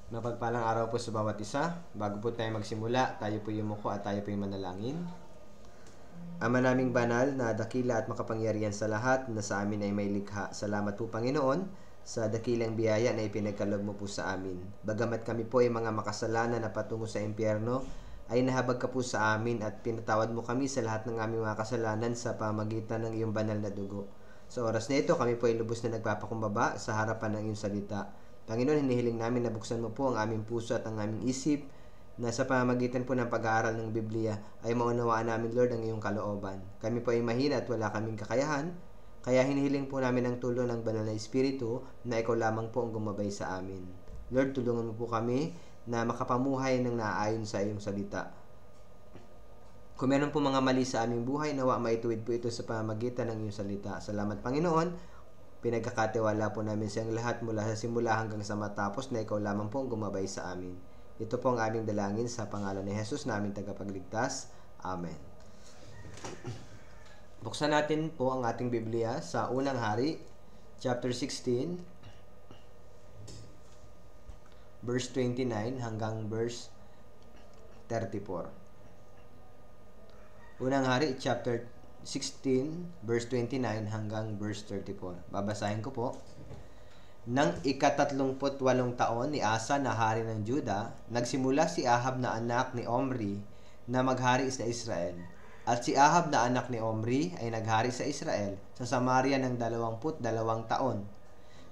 Mapagpalang araw po sa bawat isa. Bago po tayo magsimula, tayo po yumuko at tayo po yung manalangin. Ama naming banal na dakila at makapangyarihan sa lahat na sa amin ay may likha. Salamat po Panginoon sa dakilang biyaya na ipinagkaloob mo po sa amin. Bagamat kami po ay mga makasalanan na patungo sa impyerno, ay nahabag ka po sa amin at pinatawad mo kami sa lahat ng aming mga kasalanan sa pamagitan ng iyong banal na dugo. Sa oras na ito, kami po ay lubos na nagpapakumbaba sa harapan ng iyong salita. Panginoon, hinihiling namin na buksan mo po ang aming puso at ang aming isip na sa pamamagitan po ng pag-aaral ng Biblia ay maunawaan namin, Lord, ang iyong kalooban. Kami po ay mahina at wala kaming kakayahan, kaya hinihiling po namin ang tulong ng Banal na Espiritu na ikaw lamang po ang gumabay sa amin. Lord, tulungan mo po kami na makapamuhay ng naaayon sa iyong salita. Kung meron po mga mali sa aming buhay, nawa maituwid po ito sa pamamagitan ng iyong salita. Salamat, Panginoon. Pinagkakatiwala po namin sa iyong lahat mula sa simula hanggang sa matapos na ikaw lamang po ang gumabay sa amin. Ito po ang aming dalangin sa pangalan ni Jesus na aming tagapagligtas. Amen. Buksan natin po ang ating Biblia sa Unang Hari, chapter 16, verse 29 hanggang verse 34. Unang Hari, chapter 16, verse 29 hanggang verse 34. Babasahin ko po. Nang ika-38 taon ni Asa na hari ng Juda, nagsimula si Ahab na anak ni Omri na maghari sa Israel. At si Ahab na anak ni Omri ay naghari sa Israel sa Samaria ng 22 taon.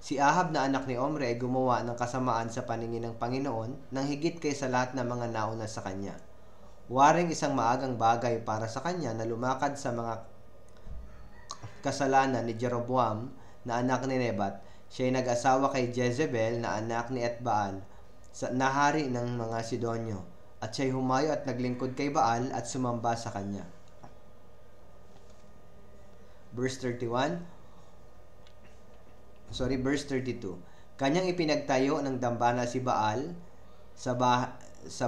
Si Ahab na anak ni Omri ay gumawa ng kasamaan sa paningin ng Panginoon nang higit kaysa lahat ng mga nauna sa kanya. Waring isang maagang bagay para sa kanya na lumakad sa mga kasalanan ni Jeroboam na anak ni Nebat. Siya ay nag-asawa kay Jezebel na anak ni Etbaal, na hari ng mga Sidonyo. At siya ay humayo at naglingkod kay Baal at sumamba sa kanya. Verse 32. Kanyang ipinagtayo ng dambana si Baal sa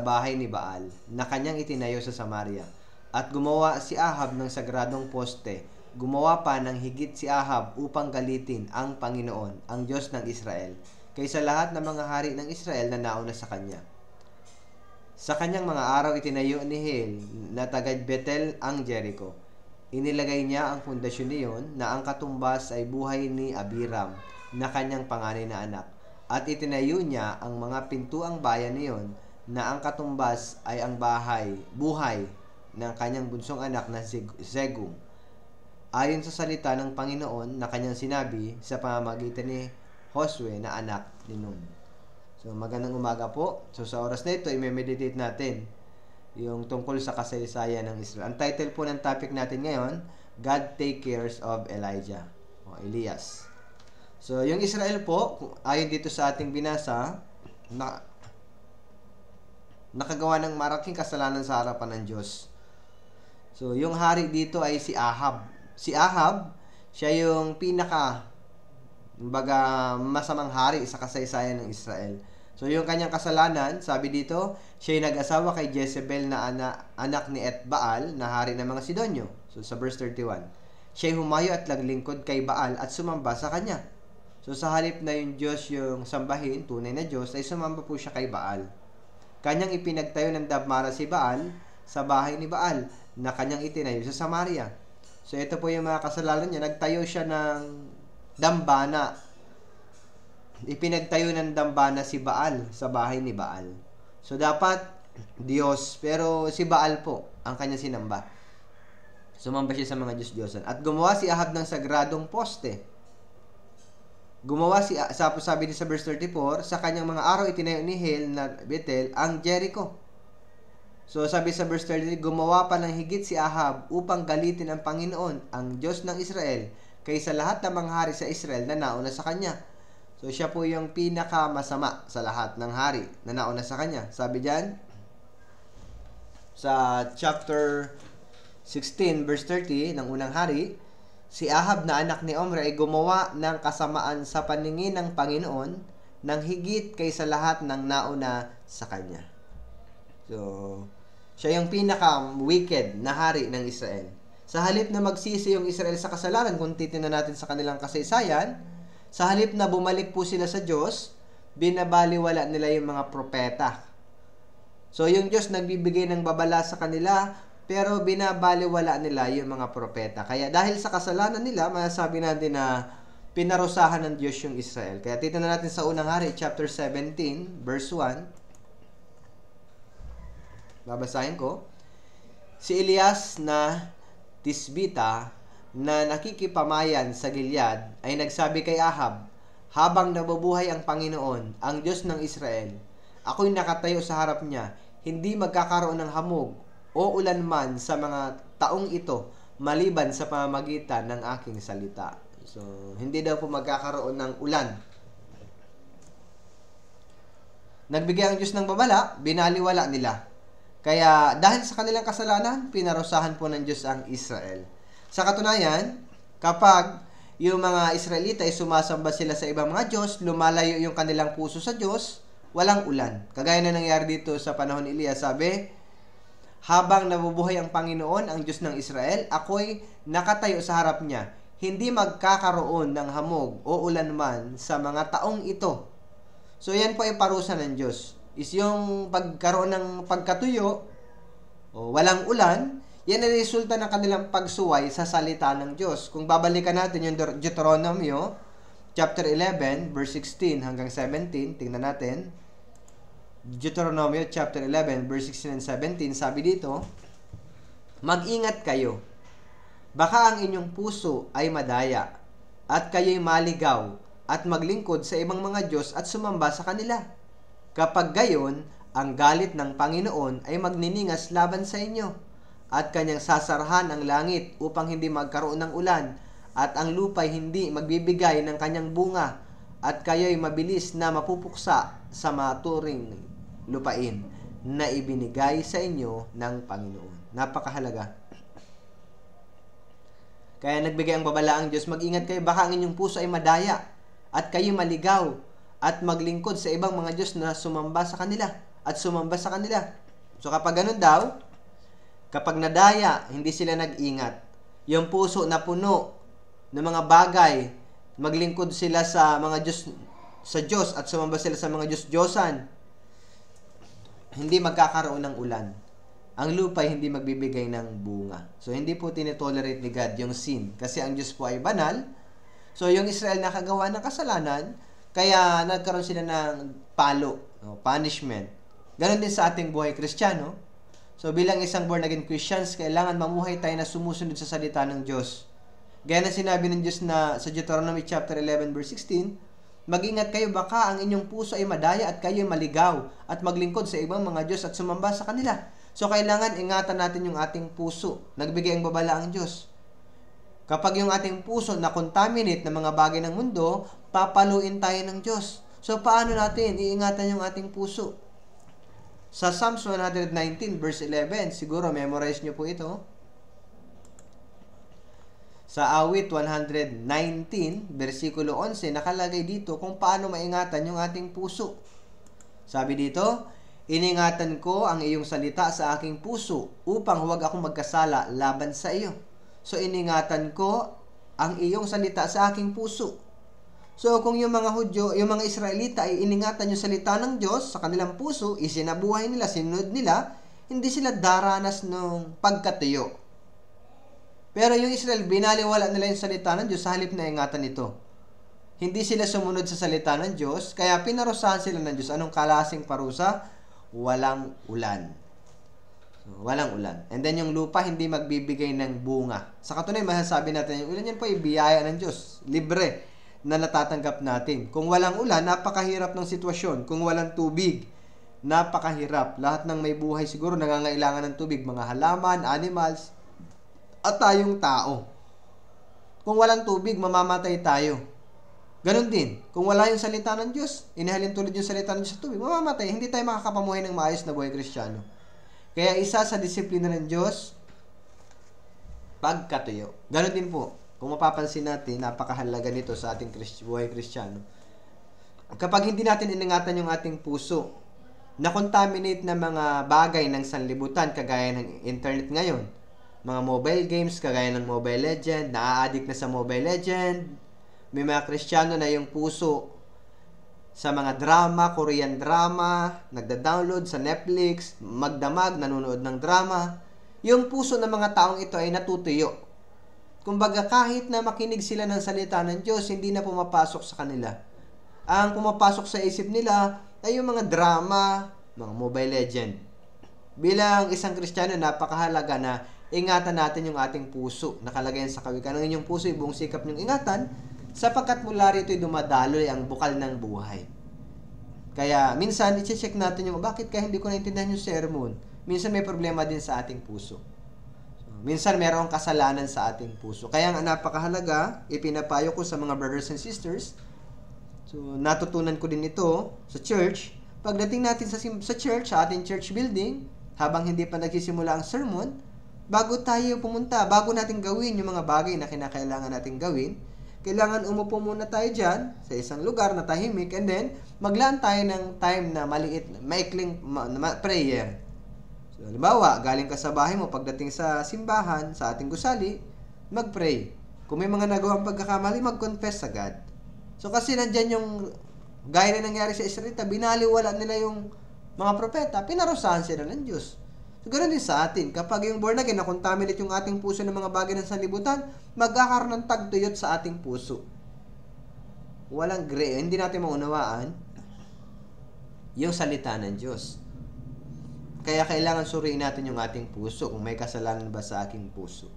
bahay ni Baal, na kanyang itinayo sa Samaria. At gumawa si Ahab ng sagradong poste. Gumawa pa ng higit si Ahab upang galitin ang Panginoon, ang Diyos ng Israel, kaysa lahat ng mga hari ng Israel na nauna sa kanya. Sa kanyang mga araw itinayo ni Hiel na tagad Betel ang Jericho. Inilagay niya ang pundasyon niyon na ang katumbas ay buhay ni Abiram na kanyang panganay na anak. At itinayo niya ang mga pintuang bayan niyon na ang katumbas ay ang buhay ng kanyang bunsong anak na Zegum. Ayon sa salita ng Panginoon na kanyang sinabi sa pamamagitan ni Josue na anak ni Nun. So magandang umaga po. So sa oras na ito, i-meditate natin yung tungkol sa kasaysayan ng Israel. Ang title po ng topic natin ngayon, God Take Cares of Elijah o Elias. So yung Israel po, ayon dito sa ating binasa, nakagawa ng malaking kasalanan sa harapan ng Diyos. So yung hari dito ay si Ahab. Si Ahab, siya yung masamang hari sa kasaysayan ng Israel. So, yung kanyang kasalanan, sabi dito, siya yung nag-asawa kay Jezebel na anak ni Etbaal na hari ng mga Sidonyo. So, sa verse 31. Siya yung humayo at naglingkod kay Baal at sumamba sa kanya. So, sa halip na yung Diyos yung sambahin, tunay na Diyos, ay sumamba po siya kay Baal. Kanyang ipinagtayo ng dambana si Baal sa bahay ni Baal na kanyang itinayo sa Samaria. So, ito po yung mga kasalanan niya. Nagtayo siya ng dambana. Ipinagtayo ng dambana si Baal sa bahay ni Baal. So, dapat Diyos, pero si Baal po ang kanya sinamba. Sumamba siya sa mga Diyos-Diyosan. At gumawa si Ahab ng sagradong poste. Sabi sa verse 34, sa kanyang mga araw itinayo ni Hiel na Betel ang Jericho. So, sabi sa verse 33, gumawa pa ng higit si Ahab upang galitin ang Panginoon, ang Diyos ng Israel, kaysa lahat ng mga hari sa Israel na nauna sa kanya. So, siya po yung pinakamasama sa lahat ng hari na nauna sa kanya. Sabi diyan, sa chapter 16, verse 30 ng unang hari, si Ahab na anak ni Omri ay gumawa ng kasamaan sa paningin ng Panginoon ng higit kaysa lahat ng nauna sa kanya. So, siya yung pinaka-wicked na hari ng Israel. Sa halip na magsisi yung Israel sa kasalanan, kung titingnan natin sa kanilang kasaysayan, sa halip na bumalik po sila sa Diyos, binabaliwala nila yung mga propeta. So, yung Diyos nagbibigay ng babala sa kanila, pero binabaliwala nila yung mga propeta. Kaya dahil sa kasalanan nila, masasabi natin na pinarusahan ng Diyos yung Israel. Kaya titignan natin sa unang hari, chapter 17, verse 1. Babasahin ko. Si Elias na Tisbita na nakikipamayan sa Gilead ay nagsabi kay Ahab, habang nabubuhay ang Panginoon, ang Diyos ng Israel, ako'y nakatayo sa harap niya, hindi magkakaroon ng hamog o ulan man sa mga taong ito, maliban sa pamamagitan ng aking salita. So, hindi daw po magkakaroon ng ulan. Nagbigay ang Diyos ng babala, binaliwala nila. Kaya, dahil sa kanilang kasalanan, pinarusahan po ng Diyos ang Israel. Sa katunayan, kapag yung mga Israelita ay sumasamba sila sa ibang mga Diyos, lumalayo yung kanilang puso sa Diyos, walang ulan. Kagaya na nangyari dito sa panahon ni Elias, sabi, habang nabubuhay ang Panginoon, ang Diyos ng Israel, ako'y nakatayo sa harap niya. Hindi magkakaroon ng hamog o ulan man sa mga taong ito. So, yan po ay parusa ng Diyos. Is yung pagkaroon ng pagkatuyo, o walang ulan, yan ay resulta ng kanilang pagsuway sa salita ng Diyos. Kung babalikan natin yung Deuteronomio, chapter 11, verse 16 hanggang 17, tingnan natin. Deuteronomio chapter 11 verse 16 and 17, sabi dito, mag-ingat kayo, baka ang inyong puso ay madaya, at kayo'y maligaw, at maglingkod sa ibang mga Diyos at sumamba sa kanila. Kapag gayon, ang galit ng Panginoon ay magniningas laban sa inyo, at kanyang sasarahan ang langit upang hindi magkaroon ng ulan, at ang lupa'y hindi magbibigay ng kanyang bunga, at kayo'y mabilis na mapupuksa sa maturing lupain na ibinigay sa inyo ng Panginoon. Napakahalaga. Kaya nagbigay ang babala ang Diyos, mag-ingat kayo, baka ang inyong puso ay madaya, at kayo maligaw, at maglingkod sa ibang mga Diyos na sumamba sa kanila, at sumamba sa kanila. So kapag ganun daw, kapag nadaya, hindi sila nag-ingat, yung puso na puno ng mga bagay, maglingkod sila sa mga Diyos, sa Diyos, at sumamba sila sa mga Diyos-Diyosan, hindi magkakaroon ng ulan. Ang lupa ay hindi magbibigay ng bunga. So, hindi po tinetolerate ni God yung sin. Kasi ang Diyos po ay banal. So, yung Israel nakagawa ng kasalanan, kaya nagkaroon sila ng palo, punishment. Ganon din sa ating buhay Kristiyano. So, bilang isang born again Christians, kailangan mamuhay tayo na sumusunod sa salita ng Diyos. Gaya na sinabi ng Diyos na sa Deuteronomy chapter 11 verse 16, mag-ingat kayo, baka ang inyong puso ay madaya at kayo maligaw at maglingkod sa ibang mga Diyos at sumamba sa kanila. So, kailangan ingatan natin yung ating puso. Nagbigay ang babala ang Diyos. Kapag yung ating puso na contaminate ng mga bagay ng mundo, papaluin tayo ng Diyos. So, paano natin iingatan yung ating puso? Sa Psalms 119 verse 11, siguro memorize nyo po ito. Sa awit 119, versikulo 11, nakalagay dito kung paano maingatan yung ating puso. Sabi dito, iningatan ko ang iyong salita sa aking puso upang huwag akong magkasala laban sa iyo. So, iningatan ko ang iyong salita sa aking puso. So, kung yung mga Hudyo, yung mga Israelita ay iningatan yung salita ng Diyos sa kanilang puso, isinabuhay nila, sinunod nila, hindi sila daranas ng pagkatuyo. Pero yung Israel, binaliwala nila yung salita ng Diyos sa halip na ingatan ito. Hindi sila sumunod sa salita ng Diyos, kaya pinarusahan sila ng Diyos. Anong kalasing parusa? Walang ulan. So, walang ulan. And then yung lupa, hindi magbibigay ng bunga. Sa katunayan, masasabi natin, yung ulan yan po ay biyaya ng Diyos. Libre na natatanggap natin. Kung walang ulan, napakahirap ng sitwasyon. Kung walang tubig, napakahirap. Lahat ng may buhay siguro nangangailangan ng tubig. Mga halaman, animals, at tayong tao. Kung walang tubig, mamamatay tayo. Ganon din. Kung wala yung salita ng Diyos, inihalin tulad yung salita ng Diyos sa tubig, mamamatay. Hindi tayo makakapamuhay ng maayos na buhay Kristiyano. Kaya isa sa disiplina ng Diyos, pagkatuyo. Ganon din po. Kung mapapansin natin, napakahalaga nito sa ating buhay Kristiyano. Kapag hindi natin iningatan yung ating puso, na-contaminate na mga bagay ng sanlibutan, kagaya ng internet ngayon, mga mobile games, kagaya ng Mobile Legend, na-addict na sa Mobile Legend, may mga Kristiyano na yung puso sa mga drama, Korean drama, nagda-download sa Netflix, magdamag, nanonood ng drama. Yung puso ng mga taong ito ay natutuyo. Kumbaga, kahit na makinig sila ng salita ng Diyos, hindi na pumapasok sa kanila. Ang pumapasok sa isip nila ay yung mga drama, mga Mobile Legend. Bilang isang Kristiyano, napakahalaga na ingatan natin yung ating puso. Nakalagay sa kawikaan, ang inyong puso, buong sikap niyong ingatan, sapagkat mula rito ay dumadaloy ang bukal ng buhay. Kaya minsan, i-check natin yung, bakit kaya hindi ko naintindihan yung sermon? Minsan may problema din sa ating puso. Minsan mayroong kasalanan sa ating puso. Kaya ang napakahalaga, ipinapayo ko sa mga brothers and sisters, so natutunan ko din ito sa church, pagdating natin sa church, sa ating church building, habang hindi pa nagsisimula ang sermon, bago tayo pumunta, bago natin gawin yung mga bagay na kinakailangan natin gawin, kailangan umupo muna tayo dyan sa isang lugar na tahimik, and then maglaan tayo ng time na maliit, maikling prayer. So, halimbawa, galing ka sa bahay mo, pagdating sa simbahan, sa ating gusali, mag-pray. Kung may mga nagawang pagkakamali, mag-confess agad. So, kasi nandyan yung, gaya na nangyari sa Israelita, binaliwala nila yung mga propeta, pinarusahan sila ng Diyos. So, ganoon din sa atin. Kapag yung born again, na-contaminate yung ating puso ng mga bagay ng sanlibutan, magkakaroon ng tagtuyot sa ating puso. Walang gray. Hindi natin maunawaan yung salita ng Diyos. Kaya kailangan suriin natin yung ating puso, kung may kasalanan ba sa aking puso.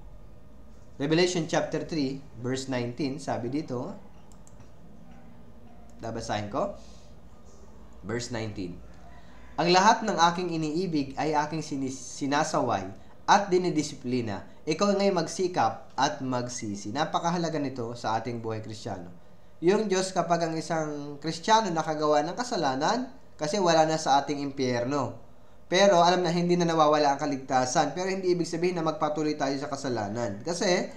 Revelation chapter 3, verse 19, sabi dito, babasahin ko, verse 19. Ang lahat ng aking iniibig ay aking sinasaway at dinidisiplina. Ikaw ngay magsikap at magsisi. Napakahalaga nito sa ating buhay Kristiyano. Yung Diyos, kapag ang isang Kristiyano nakagawa ng kasalanan, kasi wala na sa ating impyerno. Pero alam na hindi na nawawala ang kaligtasan. Pero hindi ibig sabihin na magpatuloy tayo sa kasalanan. Kasi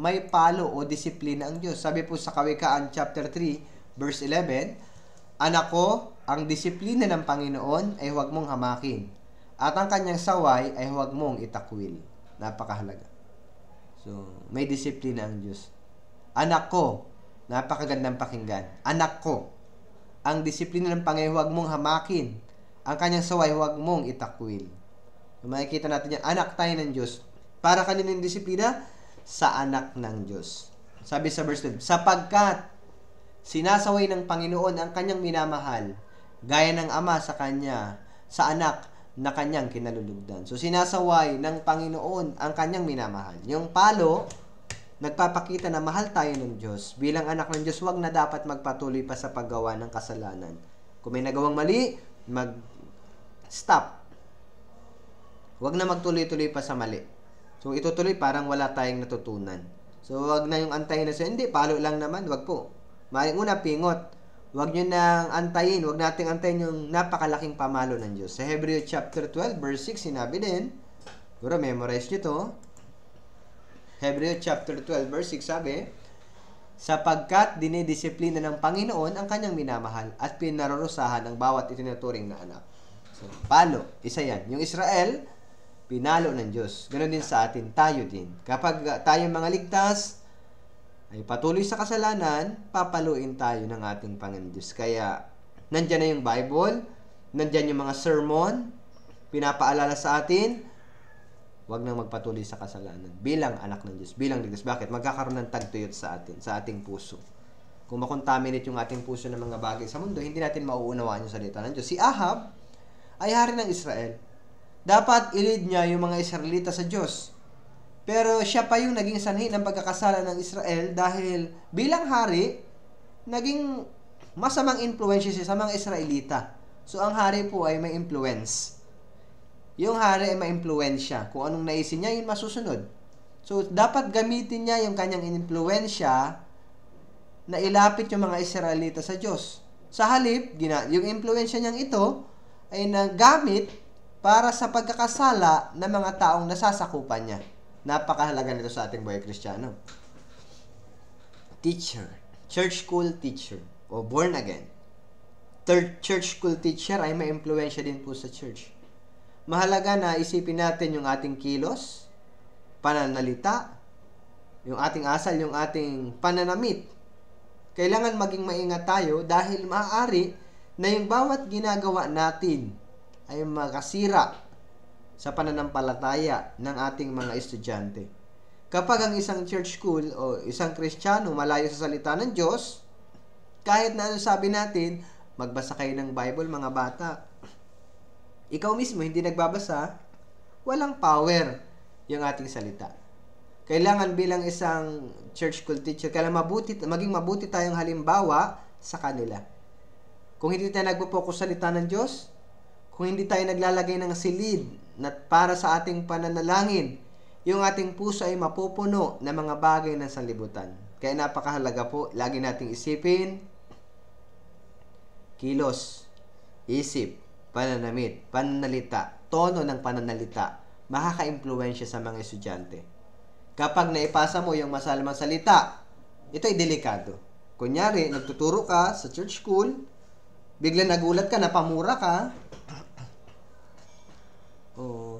may palo o disiplina ang Diyos. Sabi po sa Kawikaan chapter 3, verse 11, Anak ko, ang disiplina ng Panginoon ay huwag mong hamakin, at ang kanyang saway ay huwag mong itakwil. Napakahalaga. So, may disiplina ang Diyos. Anak ko, napakagandang pakinggan. Anak ko, ang disiplina ng Panginoon huwag mong hamakin, ang kanyang saway huwag mong itakwil. So, makikita natin yan, anak tayo ng Diyos. Para kanino yung disiplina? Sa anak ng Diyos. Sabi sa verse 12, sapagkat sinasaway ng Panginoon ang kanyang minamahal, gaya ng ama sa kanya, sa anak na kanyang kinalulugdan. So, sinasaway ng Panginoon ang kanyang minamahal. Yung palo, nagpapakita na mahal tayo ng Diyos. Bilang anak ng Diyos, huwag na dapat magpatuloy pa sa paggawa ng kasalanan. Kung may nagawang mali, mag-stop. Huwag na magtuloy-tuloy pa sa mali. So, itutuloy parang wala tayong natutunan. So, huwag na yung antayin na siya, hindi, palo lang naman, huwag po. Maring una, pingot. Huwag nyo nang antayin. Huwag nating antayin yung napakalaking pamalo ng Diyos. Sa Hebrew chapter 12, verse 6, sinabi din, siguro memorize nyo to. Hebrew chapter 12, verse 6, sabi, sapagkat dinidisiplina ng Panginoon ang kanyang minamahal at pinarurusahan ang bawat itinuturing na anak. So, palo. Isa yan. Yung Israel, pinalo ng Diyos. Ganon din sa atin. Tayo din. Kapag tayo mga ligtas, ay patuloy sa kasalanan, papaluin tayo ng ating Panginoon Diyos. Kaya, nandyan na yung Bible, nandyan yung mga sermon, pinapaalala sa atin, huwag nang magpatuloy sa kasalanan. Bilang anak ng Diyos, bilang ligtas. Bakit? Magkakaroon ng tagtuyot sa atin, sa ating puso. Kung makontaminate yung ating puso ng mga bagay sa mundo, hindi natin mauunawaan yung salita ng Diyos. Si Ahab ay hari ng Israel. Dapat ilid niya yung mga Israelita sa Diyos. Pero siya pa yung naging sanhi ng pagkakasala ng Israel dahil bilang hari, naging masamang influensya siya sa mga Israelita. So, ang hari po ay may influence. Yung hari ay may influensya. Kung anong naisin niya, yun masusunod. So, dapat gamitin niya yung kanyang influensya na ilapit yung mga Israelita sa Diyos. Sa halip, yung influensya niyang ito ay nagamit para sa pagkakasala ng mga taong nasasakupan niya. Napakahalaga nito sa ating buhay Kristiyano. Teacher. Church school teacher. O born again. Third church school teacher ay may impluwensya din po sa church. Mahalaga na isipin natin yung ating kilos, pananalita, yung ating asal, yung ating pananamit. Kailangan maging maingat tayo dahil maaari na yung bawat ginagawa natin ay makasira sa pananampalataya ng ating mga estudyante. Kapag ang isang church school o isang Kristiyano malayo sa salita ng Diyos, kahit na ano sabi natin, magbasa kayo ng Bible mga bata. Ikaw mismo hindi nagbabasa, walang power yung ating salita. Kailangan bilang isang church school teacher, kailangan maging mabuti tayong halimbawa sa kanila. Kung hindi tayo nagpo-focus sa salita ng Diyos, kung hindi tayo naglalagay ng silid na para sa ating pananalangin, yung ating puso ay mapupuno ng mga bagay ng sanlibutan. Kaya napakahalaga po, lagi nating isipin, kilos, isip, pananamit, pananalita, tono ng pananalita, makaka-impluwensya sa mga estudyante. Kapag naipasa mo yung masalamang salita, ito ay delikado. Kunyari, nagtuturo ka sa church school, biglang nagulat ka, napamura ka, o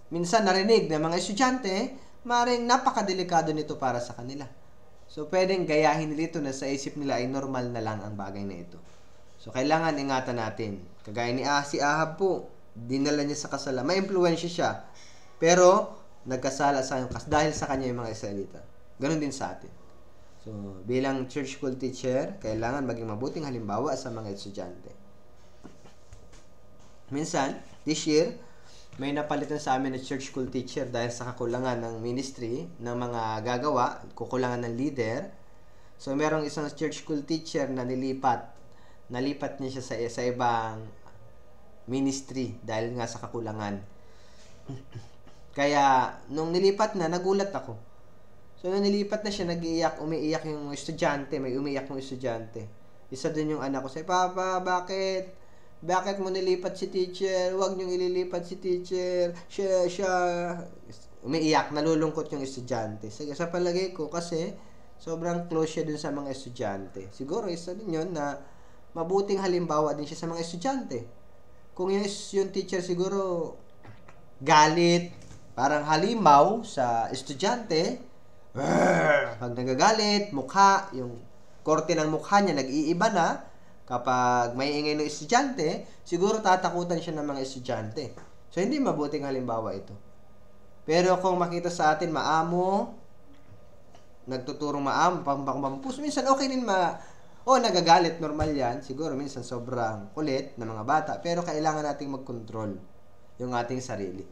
minsan narinig ng mga estudyante, maaaring napakadelikado nito para sa kanila. So, pwedeng gayahin nila ito na sa isip nila ay normal na lang ang bagay na ito. So, kailangan ingatan natin. Kagaya ni si Ahab po, dinala niya sa kasala. May impluwensya siya. Pero, nagkasala sa dahil sa kanya yung mga Israelita. Ganon din sa atin. So, bilang church school teacher, kailangan maging mabuting halimbawa sa mga estudyante. Minsan, this year, may napalitan sa amin na church school teacher dahil sa kakulangan ng ministry, ng mga gagawa, kukulangan ng leader. So, merong isang church school teacher na nalipat niya siya sa ibang ministry dahil nga sa kakulangan. Kaya, nung nilipat na, nagulat ako. So, nung nilipat na siya, umiiyak yung estudyante, may umiiyak yung estudyante. Isa dun yung anak ko, say, Papa, bakit? Bakit mo nilipat si teacher? Huwag niyong ililipat si teacher. Siya. Umiiyak, nalulungkot yung estudyante. Sige, sa palagay ko, kasi sobrang close siya dun sa mga estudyante. Siguro, isa din yun na mabuting halimbawa din siya sa mga estudyante. Kung yung teacher siguro galit, parang halimaw sa estudyante, pag nagagalit, yung korte ng mukha niya nag-iiba na. Kapag may ingay ng estudyante, siguro tatakutan siya ng mga estudyante. So, hindi mabuting halimbawa ito. Pero kung makita sa atin, maamo, nagtuturong maamo, pangpampuso, minsan okay din nagagalit, normal yan. Siguro minsan sobrang kulit ng mga bata. Pero kailangan nating mag-control yung ating sarili.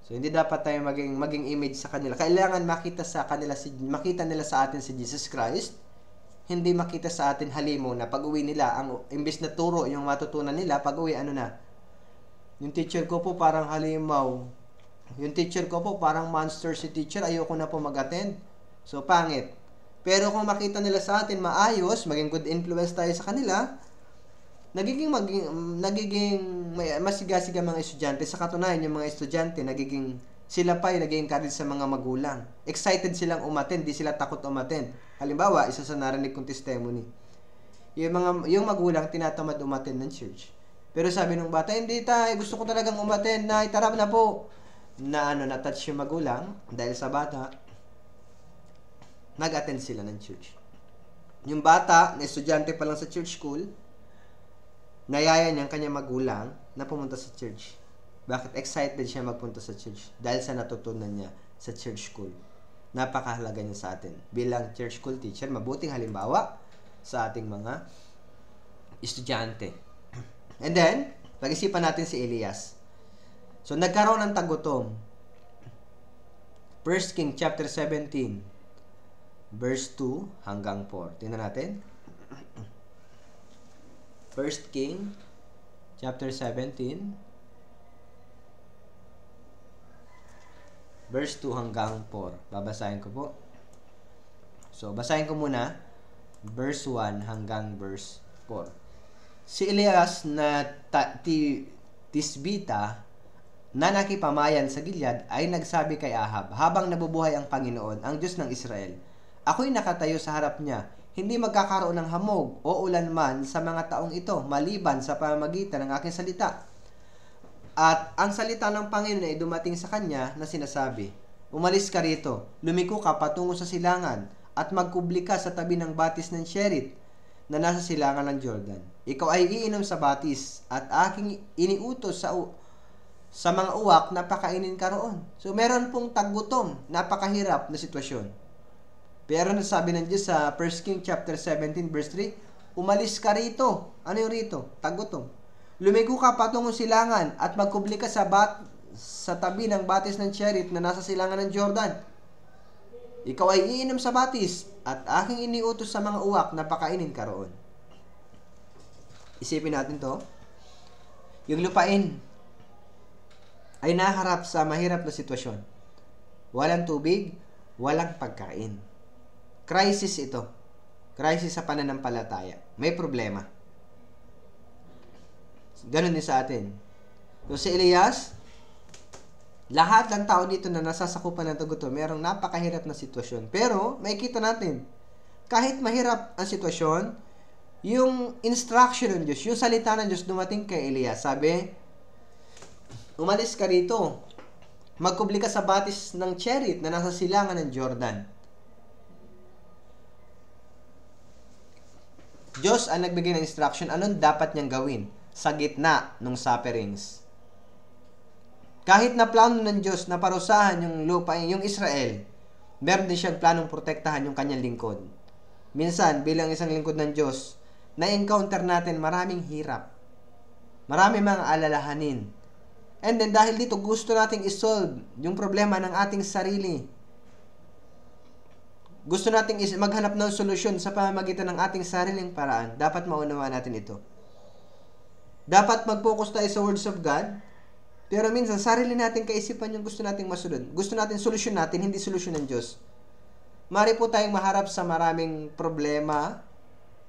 So, hindi dapat tayo maging image sa kanila. Kailangan makita nila sa atin si Jesus Christ. Hindi makita sa atin halimaw na pag-uwi nila, imbes na turo yung matutunan nila, pag-uwi, yung teacher ko po parang halimaw. Yung teacher ko po parang monster si teacher, ayoko na po mag-attend. So, pangit. Pero kung makita nila sa atin maayos, maging good influence tayo sa kanila, nagiging masigasig ang mga estudyante. Sa katunayan, yung mga estudyante, sila pa ay nag-encourage sa mga magulang. Excited silang umattend, di sila takot umattend. Halimbawa, isa sa narinig kong testimony. Yung magulang tinatamad umattend ng church. Pero sabi ng bata, hindi tayo, gusto ko talagang umattend, nay, tara na po. Na-touch yung magulang dahil sa bata, nag-attend sila ng church. Yung bata, na estudyante pa lang sa church school, nayaya niyang kanyang magulang na pumunta sa church. Bakit excited siya magpunta sa church? Dahil sa natutunan niya sa church school. Napakahalaga niya sa atin. Bilang church school teacher, mabuting halimbawa sa ating mga estudyante. And then, pag-isipan natin si Elias. So, nagkaroon ng tagutom. 1 King chapter 17, verse 2 hanggang 4. Tingnan natin. 1 King chapter 17, verse 2 hanggang 4. Babasahin ko po. So, basahin ko muna verse 1 hanggang verse 4. Si Elias na Tisbita na nakipamayan sa Gilead ay nagsabi kay Ahab, habang nabubuhay ang Panginoon, ang Diyos ng Israel, ako'y nakatayo sa harap niya, hindi magkakaroon ng hamog o ulan man sa mga taong ito, maliban sa pamamagitan ng aking salita. At ang salita ng Panginoon ay dumating sa kanya na sinasabi, umalis ka rito, lumiko ka patungo sa silangan, at magkubli ka sa tabi ng batis ng Sherit. na nasa silangan ng Jordan. Ikaw ay iinom sa batis at aking iniutos sa mga uwak na pakainin ka roon. So, meron pong taggutom, napakahirap na sitwasyon. Pero nasabi ng Diyos sa 1 King chapter 17 verse 3, umalis ka rito. Ano yung rito? Taggutom. Lumigo ka patungong silangan at magkubli ka sa tabi ng batis ng Cherit na nasa silangan ng Jordan. Ikaw ay iinom sa batis at aking iniutos sa mga uwak na pakainin ka roon. Isipin natin to. Yung lupain ay naharap sa mahirap na sitwasyon. Walang tubig, walang pagkain. Crisis ito. Crisis sa pananampalataya. May problema. Ganon din sa atin. So, si Elias, lahat ng tao dito na nasasakupan ng tagutom, merong napakahirap na sitwasyon. Pero, makikita natin, kahit mahirap ang sitwasyon, yung instruction ng Diyos, yung salita ng Diyos dumating kay Elias. Sabi, umalis ka rito. Magkubli ka sa batis ng Cherit na nasa silangan ng Jordan. Diyos ang nagbigay ng instruction, anong dapat niyang gawin sa gitna ng sufferings. Kahit na plano ng Diyos na parusahan yung lupain, yung Israel, meron din siyang planong protektahan yung kanyang lingkod. Minsan, bilang isang lingkod ng Diyos, na-encounter natin maraming hirap. Maraming mga alalahanin. And then, dahil dito, gusto nating isolve yung problema ng ating sarili. Gusto nating maghanap ng solusyon sa pamamagitan ng ating sariling paraan. Dapat maunawaan natin ito. Dapat mag-focus tayo sa words of God. Pero minsan, sarili natin kaisipan yung gusto nating masunod. Gusto natin solusyon natin, hindi solusyon ng Diyos. Mari po tayong maharap sa maraming problema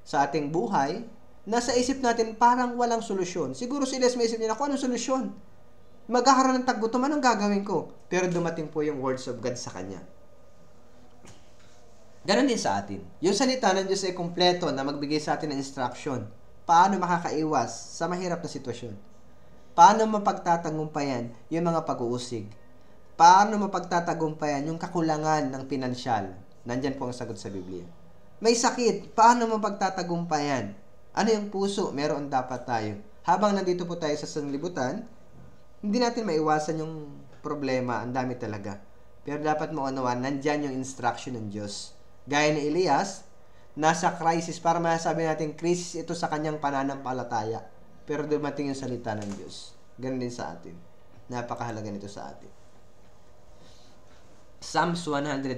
sa ating buhay na sa isip natin parang walang solusyon. Siguro si Elias may isip niya, anong solusyon? Magkakaroon ng taggutom, anong gagawin ko? Pero dumating po yung words of God sa kanya. Ganon din sa atin. Yung salita ng Diyos ay kumpleto na magbigay sa atin ng instruction. Paano makakaiwas sa mahirap na sitwasyon? Paano mapagtatagumpayan yung mga pag-uusig? Paano mapagtatagumpayan yung kakulangan ng pinansyal? Nandyan po ang sagot sa Biblia. May sakit, paano mapagtatagumpayan? Ano yung puso? Meron dapat tayo. Habang nandito po tayo sa sanlibutan, hindi natin maiwasan yung problema. Ang dami talaga. Pero dapat maunawaan, nandyan yung instruction ng Diyos. Gaya ni Elias, nasa crisis, para masasabi natin, crisis ito sa kanyang pananampalataya. Pero dumating yung salita ng Diyos. Ganun din sa atin. Napakahalaga nito sa atin. Psalms 119,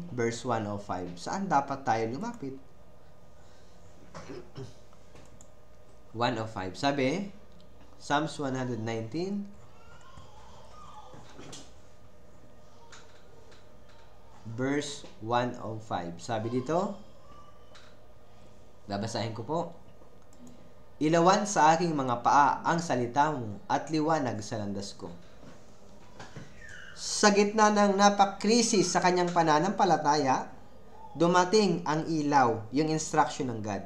verse 105. Saan dapat tayo lumapit? 105. Sabi, Psalms 119, verse 105. Sabi dito, babasahin ko po. Ilawan sa aking mga paa ang salita mo at liwanag sa landas ko. Sa gitna ng napakrisis sa kanyang pananampalataya, dumating ang ilaw, yung instruction ng God.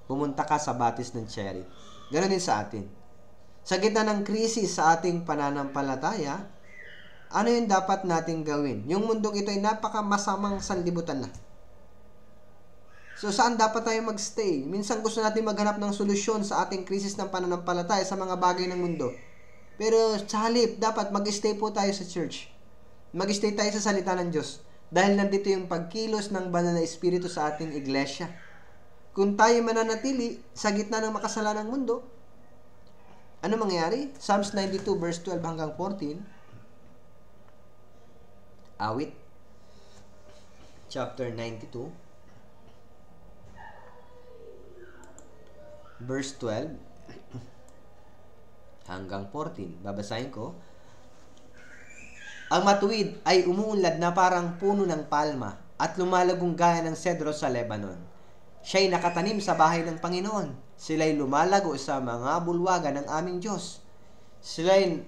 Pumunta ka sa batis ng Cherit. Ganon din sa atin. Sa gitna ng krisis sa ating pananampalataya, ano yung dapat nating gawin? Yung mundong ito ay napakamasamang sanlibutan na. So, saan dapat tayo magstay? Minsan gusto natin maghanap ng solusyon sa ating krisis ng pananampalataya sa mga bagay ng mundo. Pero sa halip, dapat mag-stay po tayo sa church. Mag-stay tayo sa salita ng Diyos. Dahil nandito yung pagkilos ng banal na espiritu sa ating iglesia. Kung tayo mananatili sa gitna ng makasalanang mundo, ano mangyayari? Psalms 92 verse 12 hanggang 14. Awit. Chapter 92. Verse 12 hanggang 14. Babasahin ko. Ang matuwid ay umuunlad na parang puno ng palma at lumalagong gaya ng sedro sa Lebanon. Siya'y nakatanim sa bahay ng Panginoon. Sila'y lumalago sa mga bulwagan ng aming Diyos. Sila'y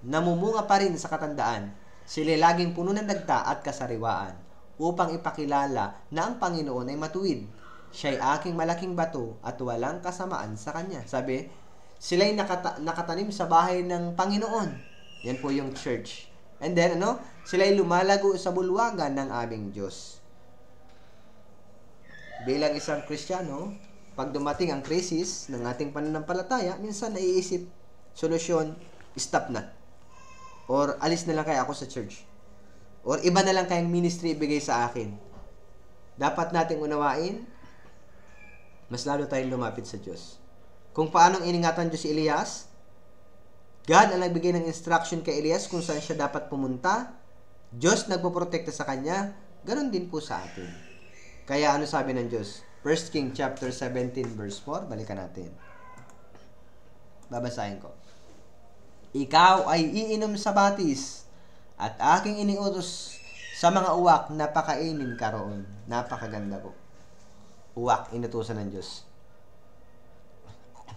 namumunga pa rin sa katandaan. Sila'y laging puno ng dagta at kasariwaan upang ipakilala na ang Panginoon ay matuwid. Siya'y aking malaking bato at walang kasamaan sa kanya. Sabi, sila'y nakatanim sa bahay ng Panginoon. Yan po yung church. And then, sila'y lumalago sa bulwagan ng aming Diyos. bilang isang Kristiyano, pag dumating ang krisis ng ating pananampalataya, minsan naiisip, solusyon, stop na. Or alis na lang kaya ako sa church. Or iba na lang kayang ministry ibigay sa akin. Dapat nating unawain, mas lalo tayong lumapit sa Diyos. Kung paanong iningatan Diyos si Elias, God ang nagbigay ng instruction kay Elias kung saan siya dapat pumunta. Diyos nagpoprotekta sa kanya, ganoon din po sa atin. Kaya ano sabi ng Diyos? 1 King chapter 17 verse 4, balikan natin. Babasahin ko. Ikaw ay iinom sa batis at aking iniutos sa mga uwak na pakainin ka roon. Napakaganda po. Uwak, inutusan ng Diyos.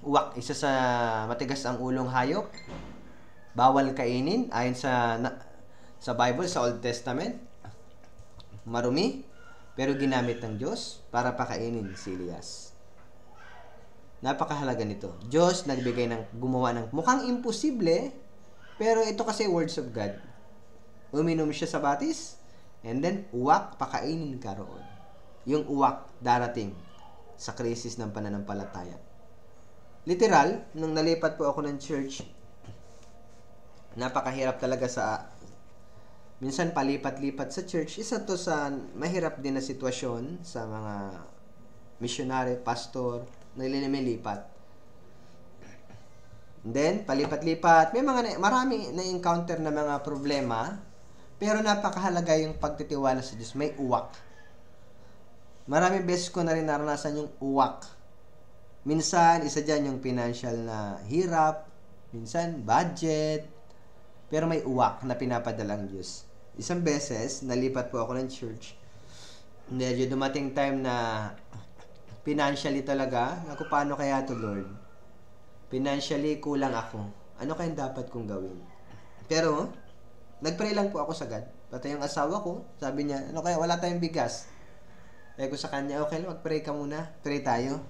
Uwak, isa sa matigas ang ulong hayop. Bawal kainin ayon sa Bible, sa Old Testament. Marumi, pero ginamit ng Diyos para pakainin si Elias. Napakahalaga nito. Diyos gumawa ng mukhang imposible, pero ito kasi words of God. Uminom siya sa batis, and then uwak, pakainin ka roon. Yung uwak darating sa krisis ng pananampalataya. Literal, nung nalipat po ako ng church, napakahirap talaga minsan palipat-lipat sa church. Isa to sa mahirap din na sitwasyon sa mga missionary, pastor, na lumilipat. Then, palipat-lipat. Marami na-encounter na mga problema, pero napakahalaga yung pagtitiwala sa Diyos. May uwak. Maraming beses ko na rin naranasan yung uwak. Minsan, isa dyan yung financial na hirap. Minsan, budget. Pero may uwak na pinapadala ang Diyos. Isang beses, nalipat po ako ng church. Medyo dumating time na financially talaga, ako, paano kaya to, Lord? Financially, kulang ako. Ano kayang dapat kong gawin? Pero, nagpray lang po ako sa God. Pati yung asawa ko, sabi niya, ano kaya, wala tayong bigas. Kaya ko sa kanya, okay lang, magpray ka muna. Pray tayo.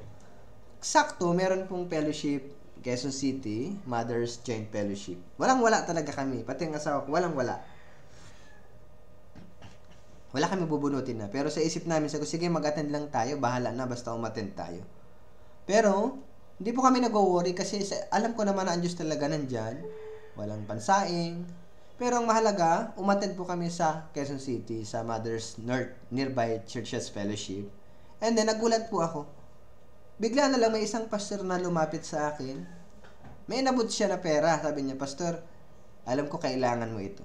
Sakto, meron pong fellowship, Quezon City, Mothers Joint Fellowship. Walang-wala talaga kami. Pati yung asawa ko, walang-wala. Wala kami bubunutin na. Pero sa isip namin, sabi ko, sige, mag-attend lang tayo. Bahala na, basta umattend tayo. Pero, hindi po kami nag-worry kasi alam ko naman na ang Diyos talaga nandyan. Walang pansaing. Pero ang mahalaga, umattend po kami sa Quezon City, sa Mothers Nearby Churches Fellowship. And then, nagulat po ako. Bigla na lang may isang pastor na lumapit sa akin. May inabot siya na pera. Sabi niya, Pastor, alam ko kailangan mo ito.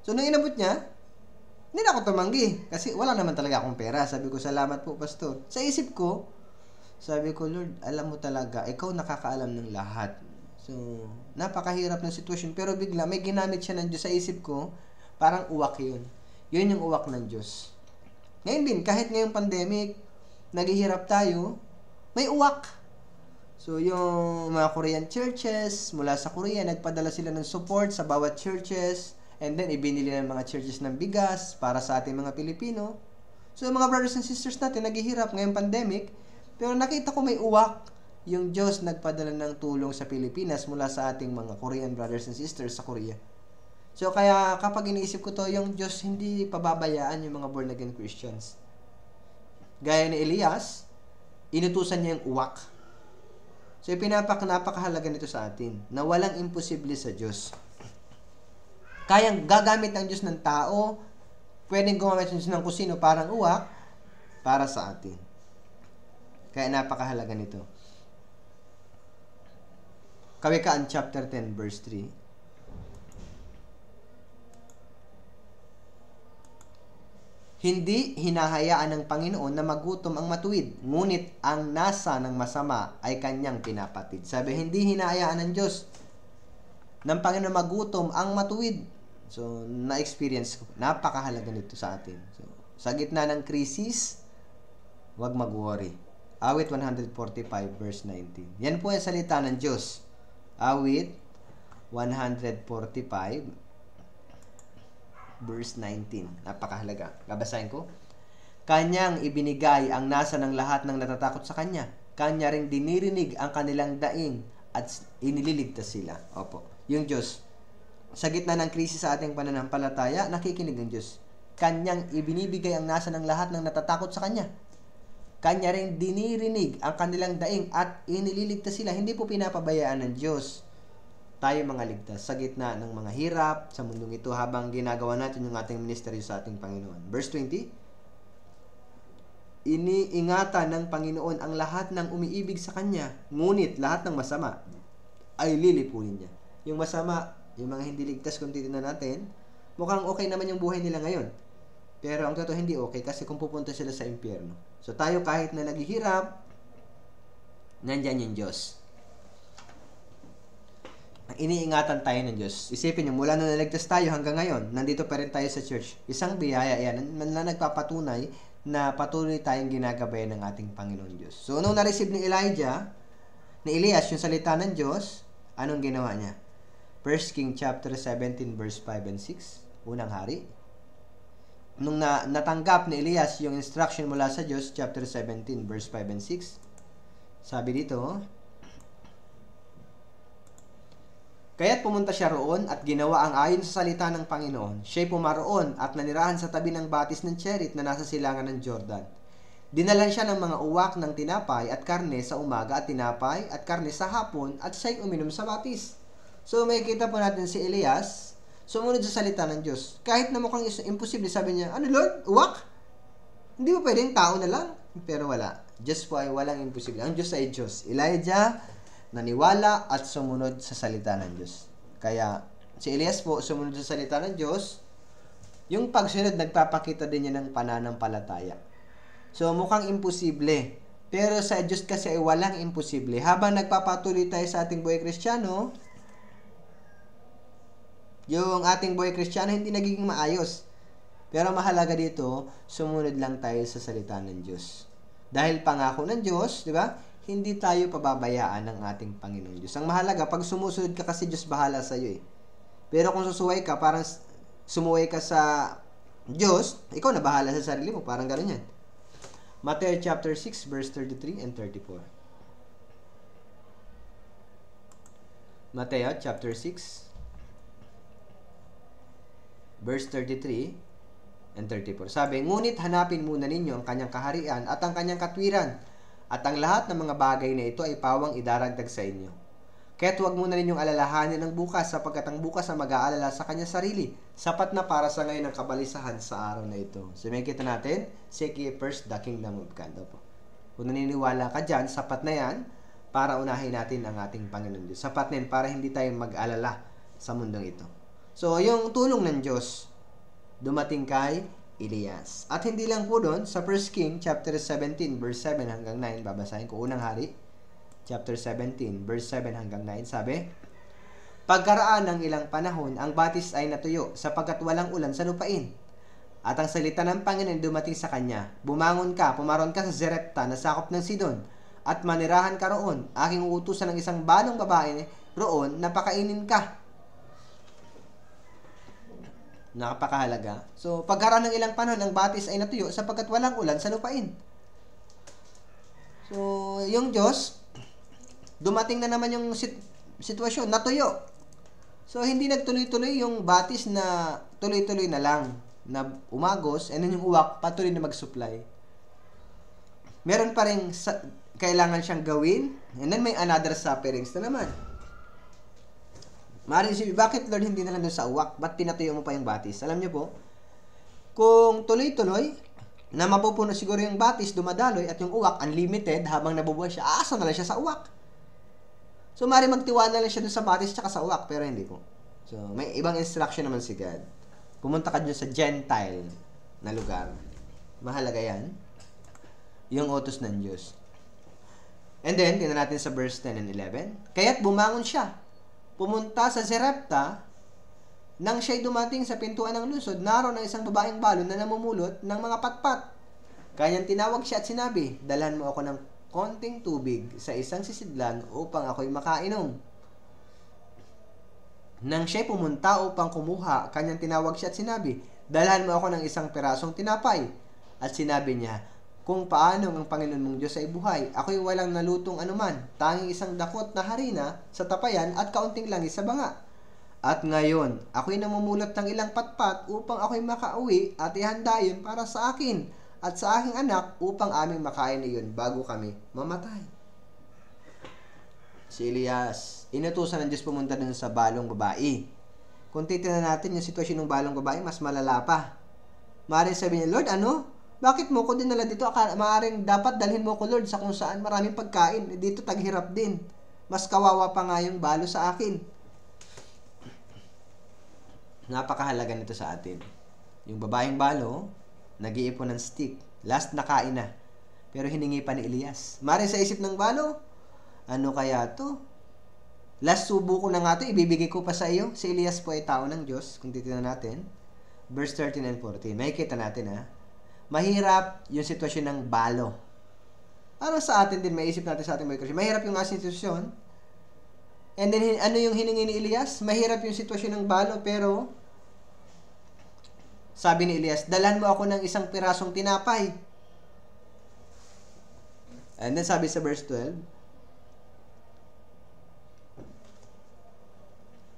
So, nung inabot niya, hindi na ako tumanggi. Kasi wala naman talaga akong pera. Sabi ko, salamat po, Pastor. Sa isip ko, sabi ko, Lord, alam mo talaga, ikaw nakakaalam ng lahat. So, napakahirap ng sitwasyon. Pero bigla, may ginamit siya ng Diyos sa isip ko, parang uwak yun. Yun yung uwak ng Diyos. Ngayon din, kahit ngayong pandemic, naghihirap tayo, may uwak. So, yung mga Korean churches, mula sa Korea, nagpadala sila ng support sa bawat churches. And then, ibinili ng mga churches ng bigas para sa ating mga Pilipino. So, mga brothers and sisters natin, naghihirap ngayong pandemic. Pero nakita ko may uwak. Yung Diyos nagpadala ng tulong sa Pilipinas mula sa ating mga Korean brothers and sisters sa Korea. So, kaya kapag iniisip ko to, yung Diyos hindi pababayaan yung mga born again Christians. Gaya ni Elias, inutusan niya yung uwak. So, napakahalaga nito sa atin na walang imposible sa Diyos. Kayang gagamit ng Diyos ng tao, pwedeng gumamit ng Diyos ng kusino parang uwak para sa atin. Kaya napakahalaga nito. Kawikaan chapter 10 verse 3. Hindi hinahayaan ng Panginoon na magutom ang matuwid, ngunit ang nasa ng masama ay kanyang pinapatid. Sabi, hindi hinahayaan ng Diyos ng Panginoon magutom ang matuwid. So, na-experience ko. Napakahalaga nito sa atin. So, sa gitna ng krisis, huwag mag-worry. Awit 145 verse 19. Yan po yung salita ng Diyos. Awit 145 verse 19. Napakahalaga. Babasahin ko. Kanyang ibinigay ang nasa ng lahat ng natatakot sa Kanya. Kanya ring dinirinig ang kanilang daing at inililigtas sila. Opo. Yung Diyos, sa gitna ng krisis sa ating pananampalataya, nakikinig ng Diyos. Kanyang ibinibigay ang nasa ng lahat ng natatakot sa Kanya. Kanya rin dinirinig ang kanilang daing at inililigtas sila. Hindi po pinapabayaan ng Diyos tayo mga ligtas sa gitna ng mga hirap sa mundong ito habang ginagawa natin yung ating ministeryo sa ating Panginoon. Verse 20, iniingatan ng Panginoon ang lahat ng umiibig sa Kanya, ngunit lahat ng masama ay lilipunin niya. Yung masama, yung mga hindi ligtas kung titignan natin, mukhang okay naman yung buhay nila ngayon. Pero ang totoo hindi okay kasi kung pupunta sila sa impyerno. So tayo kahit na naghihirap, nandyan yung Diyos. Iniingatan tayo ng Diyos. Isipin nyo, mula na naligtas tayo hanggang ngayon, nandito pa rin tayo sa church. Isang biyaya yan na nagpapatunay na patuloy tayong ginagabayan ng ating Panginoon Diyos. So, nung na-receive ni Elias, yung salita ng Diyos, anong ginawa niya? 1 King chapter 17 verse 5 and 6, unang hari. Nung natanggap ni Elias yung instruction mula sa Diyos, chapter 17 verse 5 and 6, sabi dito, kaya't pumunta siya roon at ginawa ang ayon sa salita ng Panginoon. Siya'y pumaroon at nanirahan sa tabi ng batis ng Cherit na nasa silangan ng Jordan. Dinalan siya ng mga uwak ng tinapay at karne sa umaga at tinapay at karne sa hapon at siya'y uminom sa batis. So makikita po natin si Elias sumunod sa salita ng Diyos. Kahit na mukhang imposible, sabi niya, ano Lord? Uwak? Hindi mo pwedeng tao na lang? Pero wala. Diyos po ay walang imposible. Ang Diyos ay Diyos. Elijah, naniwala at sumunod sa salita ng Diyos. Kaya, si Elias po, sumunod sa salita ng Diyos, yung pagsunod, nagpapakita din niya ng pananampalataya. So, mukhang imposible. Pero sa Diyos kasi ay walang imposible. Habang nagpapatuloy tayo sa ating buhay Kristiyano, yung ating buhay Kristiyano hindi nagiging maayos. Pero mahalaga dito, sumunod lang tayo sa salita ng Diyos. Dahil pangako ng Diyos, di ba? Hindi tayo pababayaan ng ating Panginoon Diyos. Ang mahalaga, pag sumusunod ka kasi Diyos bahala sa iyo eh. Pero kung susuway ka, parang sumuway ka sa Diyos, ikaw na bahala sa sarili mo. Parang gano'n yan. Matthew chapter 6, verse 33 and 34. Matthew chapter 6, verse 33 and 34. Sabi, ngunit hanapin muna ninyo ang kanyang kaharian at ang kanyang katwiran, at ang lahat ng mga bagay na ito ay pawang idaragdag sa inyo. Kaya't huwag muna ninyong alalahanin ng bukas, sapagkat ang bukas ang mag-aalala sa kanya sarili. Sapat na para sa ngayon ang kabalisahan sa araw na ito. So may kita natin, seek ye first the kingdom of God. Kung naniniwala ka dyan, sapat na yan para unahin natin ang ating Panginoon Diyos. Sapat na yan para hindi tayo mag-alala sa mundong ito. So yung tulong ng Diyos, dumating kay Elias. At hindi lang po doon, sa 1 King chapter 17 verse 7 hanggang 9, babasahin ko, unang hari, chapter 17 verse 7 hanggang 9, sabi, pagkaraan ng ilang panahon, ang batis ay natuyo, sapagkat walang ulan sa lupain. At ang salita ng Panginoon dumating sa kanya, bumangon ka, pumaron ka sa Zerepta na sakop ng Sidon, at manirahan ka roon. Aking uutusan ng isang balong babae roon na pakainin ka. Nakapakahalaga. So, pagkaraan ng ilang panahon, ang batis ay natuyo sapagkat walang ulan sa lupain. So, yung Diyos, dumating na naman yung sitwasyon, natuyo. So, hindi nagtuloy-tuloy yung batis na tuloy-tuloy na lang, na umagos, and then yung uwak, patuloy na mag-supply. Meron pa rin kailangan siyang gawin, and then may another sufferings na naman. Maaaring isipin, bakit Lord hindi na lang doon sa uwak? Ba't pinatuyo mo pa yung batis? Alam niyo po, kung tuloy-tuloy, na mapupuno siguro yung batis, dumadaloy, at yung uwak, unlimited, habang nabubuhay siya, aasa na lang siya sa uwak. So, maaaring magtiwala lang siya doon sa batis tsaka sa uwak, pero hindi po. So, may ibang instruction naman si God. Pumunta ka doon sa Gentile na lugar. Mahalaga yan. Yung utos ng Diyos. And then, tingnan natin sa verse 10 and 11. Kaya't bumangon siya. Pumunta sa Zerepta, nang siya'y dumating sa pintuan ng lungsod, naroon ang isang babaeng balon na namumulot ng mga patpat. Kanyang tinawag siya at sinabi, dalhan mo ako ng konting tubig sa isang sisidlan upang ako'y makainom. Nang siya'y pumunta upang kumuha, kanyang tinawag siya at sinabi, dalhan mo ako ng isang pirasong tinapay. At sinabi niya, kung paano ang Panginoon mong Diyos ay buhay, ako'y walang nalutong anuman, tanging isang dakot na harina sa tapayan at kaunting langis sa banga. At ngayon, ako'y namumulot ng ilang patpat upang ako'y makauwi at ihanda yun para sa akin at sa aking anak upang aming makain iyon bago kami mamatay. Si Elias, inutusan ng Diyos pumunta dun sa balong babae. Kung titignan natin yung sitwasyon ng balong babae, mas malala pa. Maaaring sabihin niya, Lord, ano? Bakit mo ko dinala dito? Maaaring dapat dalhin mo ko, Lord, sa kung saan maraming pagkain. Dito taghirap din. Mas kawawa pa nga yung balo sa akin. Napakahalaga nito sa atin. Yung babaeng balo, nag-iipon ng stick. Last nakain na. Pero hiningi pa ni Elias. Maaaring sa isip ng balo, ano kaya to? Last subo ko na nga to, ibibigay ko pa sa iyo. Si Elias po ay tao ng Diyos, kung titignan natin. Verse 13 and 14. Makikita natin mahirap yung sitwasyon ng balo. Para sa atin din, maisip natin sa ating mga Christian, mahirap yung ating sitwasyon. And then, ano yung hiningi ni Elias? Mahirap yung sitwasyon ng balo, pero sabi ni Elias, dalhan mo ako ng isang pirasong tinapay. And then sabi sa verse 12,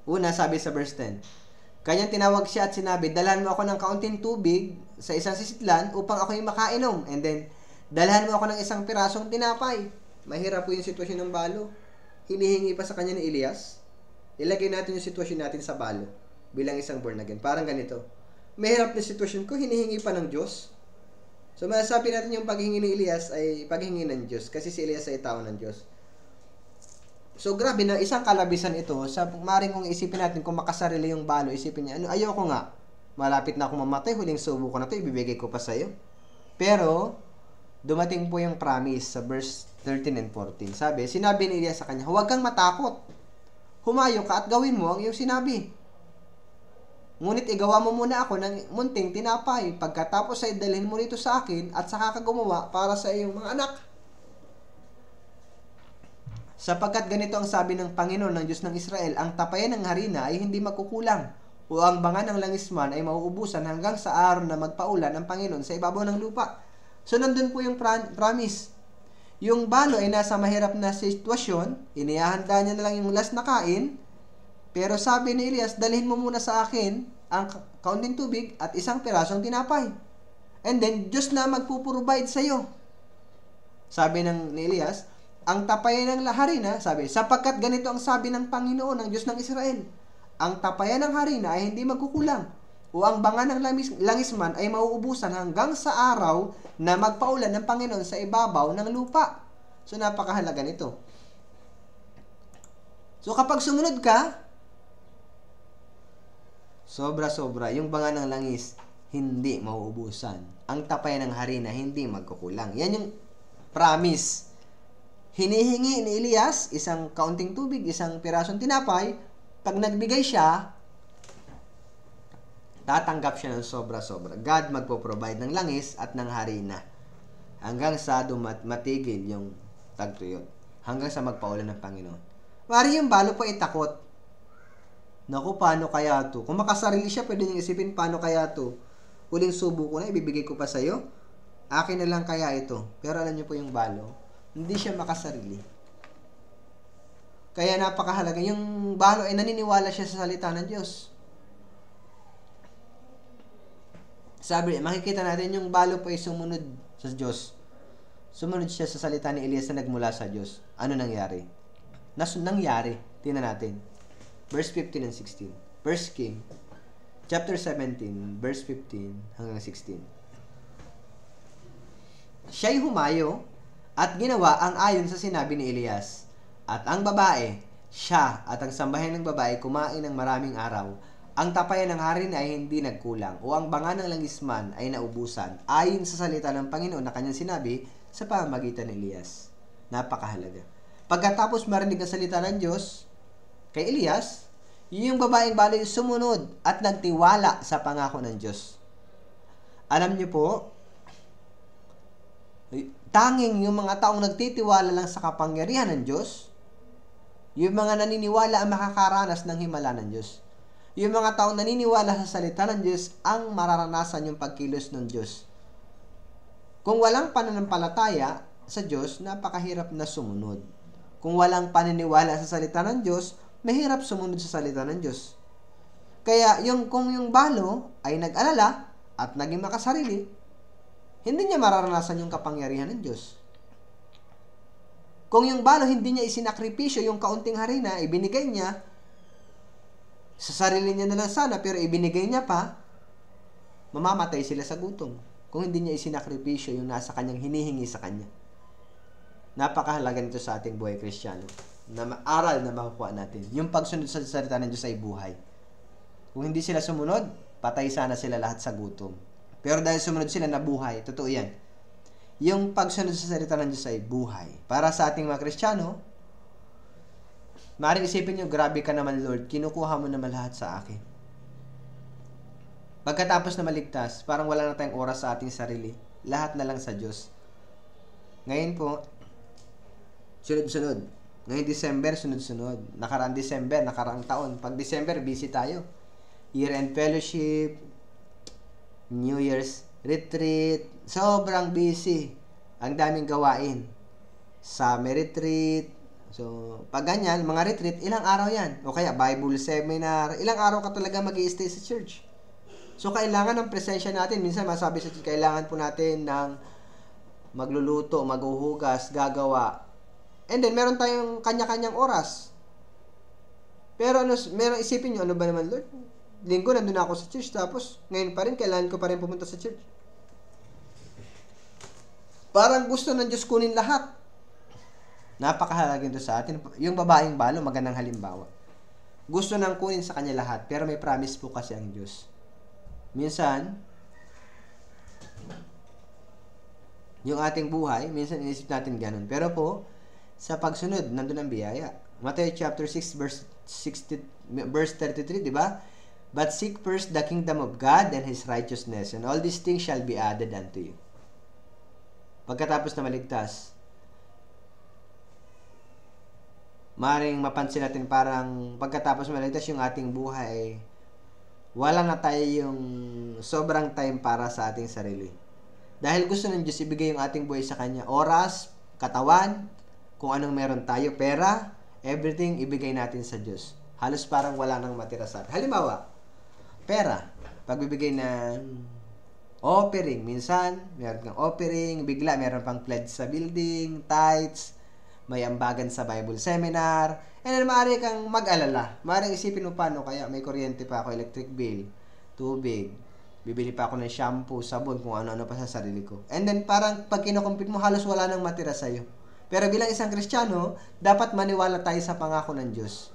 una, sabi sa verse 10, kanyang tinawag siya at sinabi, dalhan mo ako ng kaunting tubig sa isang sisitlan upang ako'y makainom. And then, dalhan mo ako ng isang pirasong tinapay. Mahirap po yung sitwasyon ng balo. Hinihingi pa sa kanya ni Elias. Ilagay natin yung sitwasyon natin sa balo bilang isang born again. Parang ganito. Mahirap na sitwasyon ko, hinihingi pa ng Diyos. So, masasabi natin yung paghingi ni Elias ay paghingi ng Diyos kasi si Elias ay tao ng Diyos. So, grabe na isang kalabisan ito. Maring kung isipin natin, kung makasarili yung balo, isipin niya, ayoko nga. Malapit na akong mamatay, huling subo ko na ito, ibibigay ko pa sa'yo. Pero, dumating po yung promise sa verse 13 and 14. Sinabi ni Elias sa kanya, huwag kang matakot. Humayo ka at gawin mo ang iyong sinabi. Ngunit igawa mo muna ako ng munting tinapay. Pagkatapos ay dalhin mo rito sa akin at saka ka gumawa para sa iyong mga anak. Sapagkat ganito ang sabi ng Panginoon ng Diyos ng Israel, ang tapayan ng harina ay hindi magkukulang, o ang banga ng langisman ay mauubusan hanggang sa araw na magpaulan ang Panginoon sa ibabaw ng lupa. So, nandun po yung promise. Yung balo ay nasa mahirap na sitwasyon, inihahanda niya na lang yung last na kain, pero sabi ni Elias, dalhin mo muna sa akin ang kaunting tubig at isang pirasong tinapay. And then, Diyos na magpuprovide sa'yo. Sabi ni Elias, ang tapayan ng harina, sapagkat ganito ang sabi ng Panginoon, ng Diyos ng Israel, ang tapayan ng harina ay hindi magkukulang, o ang banga ng langisman ay mauubusan hanggang sa araw na magpaulan ng Panginoon sa ibabaw ng lupa. So, napakahalaga nito. So, kapag sumunod ka, sobra-sobra, yung banga ng langis, hindi mauubusan. Ang tapayan ng harina, hindi magkukulang. Yan yung promise. Hinihingi ni Elias isang kaunting tubig, isang pirasong tinapay. Pag nagbigay siya, tatanggap siya ng sobra-sobra. God magpo-provide ng langis at ng harina hanggang sa matigil yung tagtuyot. Hanggang sa magpaulan ng Panginoon. Mari yung balo pa itakot. Naku, paano kaya to? Kung makasarili siya, pwede niyong isipin, paano kaya to? Huling subo ko na, ibibigay ko pa sa'yo. Akin na lang kaya ito. Pero alam niyo po yung balo, hindi siya makasarili. Kaya napakahalaga. Yung balo ay naniniwala siya sa salita ng Diyos. Makikita natin yung balo po ay sumunod sa Diyos. Sumunod siya sa salita ni Elias na nagmula sa Diyos. Ano nangyari? Nangyari. Tingnan natin. Verse 15 and 16. 1 King, chapter 17, verse 15 hanggang 16. Siya'y humayo at ginawa ang ayon sa sinabi ni Elias. At ang babae, siya at ang sambahin ng babae kumain ng maraming araw. Ang tapayan ng harina ay hindi nagkulang, o ang banga ng langisman ay naubusan, ayon sa salita ng Panginoon na kanyang sinabi sa pamamagitan ni Elias. Napakahalaga. Pagkatapos marinig ang salita ng Diyos kay Elias, yung babaeng baloy sumunod at nagtiwala sa pangako ng Diyos. Alam niyo po, tanging yung mga taong nagtitiwala lang sa kapangyarihan ng Diyos, yung mga naniniwala ang makakaranas ng himala ng Diyos. Yung mga taong naniniwala sa salita ng Diyos ang mararanasan yung pagkilos ng Diyos. Kung walang pananampalataya sa Diyos, napakahirap na sumunod. Kung walang paniniwala sa salita ng Diyos, mahirap sumunod sa salita ng Diyos. Kaya kung yung balo ay nag-alala at naging makasarili, hindi niya mararanasan yung kapangyarihan ng Diyos. Kung yung balo hindi niya isinakripisyo, yung kaunting harina, ibinigay niya, sa sarili niya na lang sana, pero ibinigay niya pa, mamamatay sila sa gutom. Kung hindi niya isinakripisyo yung nasa kanyang hinihingi sa kanya. Napakahalaga nito sa ating buhay Kristiyano. Na aral na makukuha natin. Yung pagsunod sa salita ng Diyos ay buhay. Kung hindi sila sumunod, patay sana sila lahat sa gutom. Pero dahil sumunod sila na buhay, totoo yan. Yung pagsunod sa salita ng Diyos ay buhay. Para sa ating mga Kristiyano, maaaring isipin nyo, grabe ka naman Lord, kinukuha mo naman lahat sa akin. Pagkatapos na maligtas, parang wala na tayong oras sa ating sarili. Lahat na lang sa Diyos. Ngayon po, sunod-sunod. Ngayon December, sunod-sunod. Nakaraang December, nakaraang taon. Pag December, busy tayo. Year-end fellowship, New Year's retreat, sobrang busy. Ang daming gawain. Summer retreat. So, pag ganyan, mga retreat, ilang araw yan? O kaya Bible seminar, ilang araw ka talaga mag-i-stay sa church? So, kailangan ng presensya natin. Minsan, masabi sa church, kailangan po natin ng magluluto, maghuhugas, gagawa. And then, meron tayong kanya-kanyang oras. Pero meron isipin nyo, ano ba naman, Lord? Linggo, nandun ako sa church, tapos ngayon pa rin, kailangan ko pa rin pumunta sa church. Parang gusto ng Diyos kunin lahat. Napakahalaga ito sa atin. Yung babaeng balo, magandang halimbawa. Gusto nang kunin sa kanya lahat, pero may promise po kasi ang Diyos. Minsan, yung ating buhay, minsan inisip natin ganun. Pero po, sa pagsunod, nandun ang biyaya. Matthew chapter 6, verse 33, di ba? But seek first the kingdom of God and His righteousness, and all these things shall be added unto you. Pagkatapos na maligtas, maring mapansin natin parang pagkatapos maligtas yung ating buhay, wala na tayo yung sobrang time para sa ating sarili. Dahil gusto ng Diyos ibigay yung ating buhay sa Kanya. Oras, katawan, kung anong meron tayo, pera, everything ibigay natin sa Diyos. Halos parang wala nang matira sa atin. Halimbawa, pera, pagbibigay ng offering, minsan, meron kang offering, bigla, meron pang pledge sa building, tithes, may ambagan sa Bible seminar, and then maaari kang mag-alala. Maaaring isipin mo paano, kaya may kuryente pa ako, electric bill, tubig, bibili pa ako ng shampoo, sabon, kung ano-ano pa sa sarili ko. And then parang pag kinukumpit mo, halos wala nang matira sa'yo. Pero bilang isang Kristiyano, dapat maniwala tayo sa pangako ng Diyos.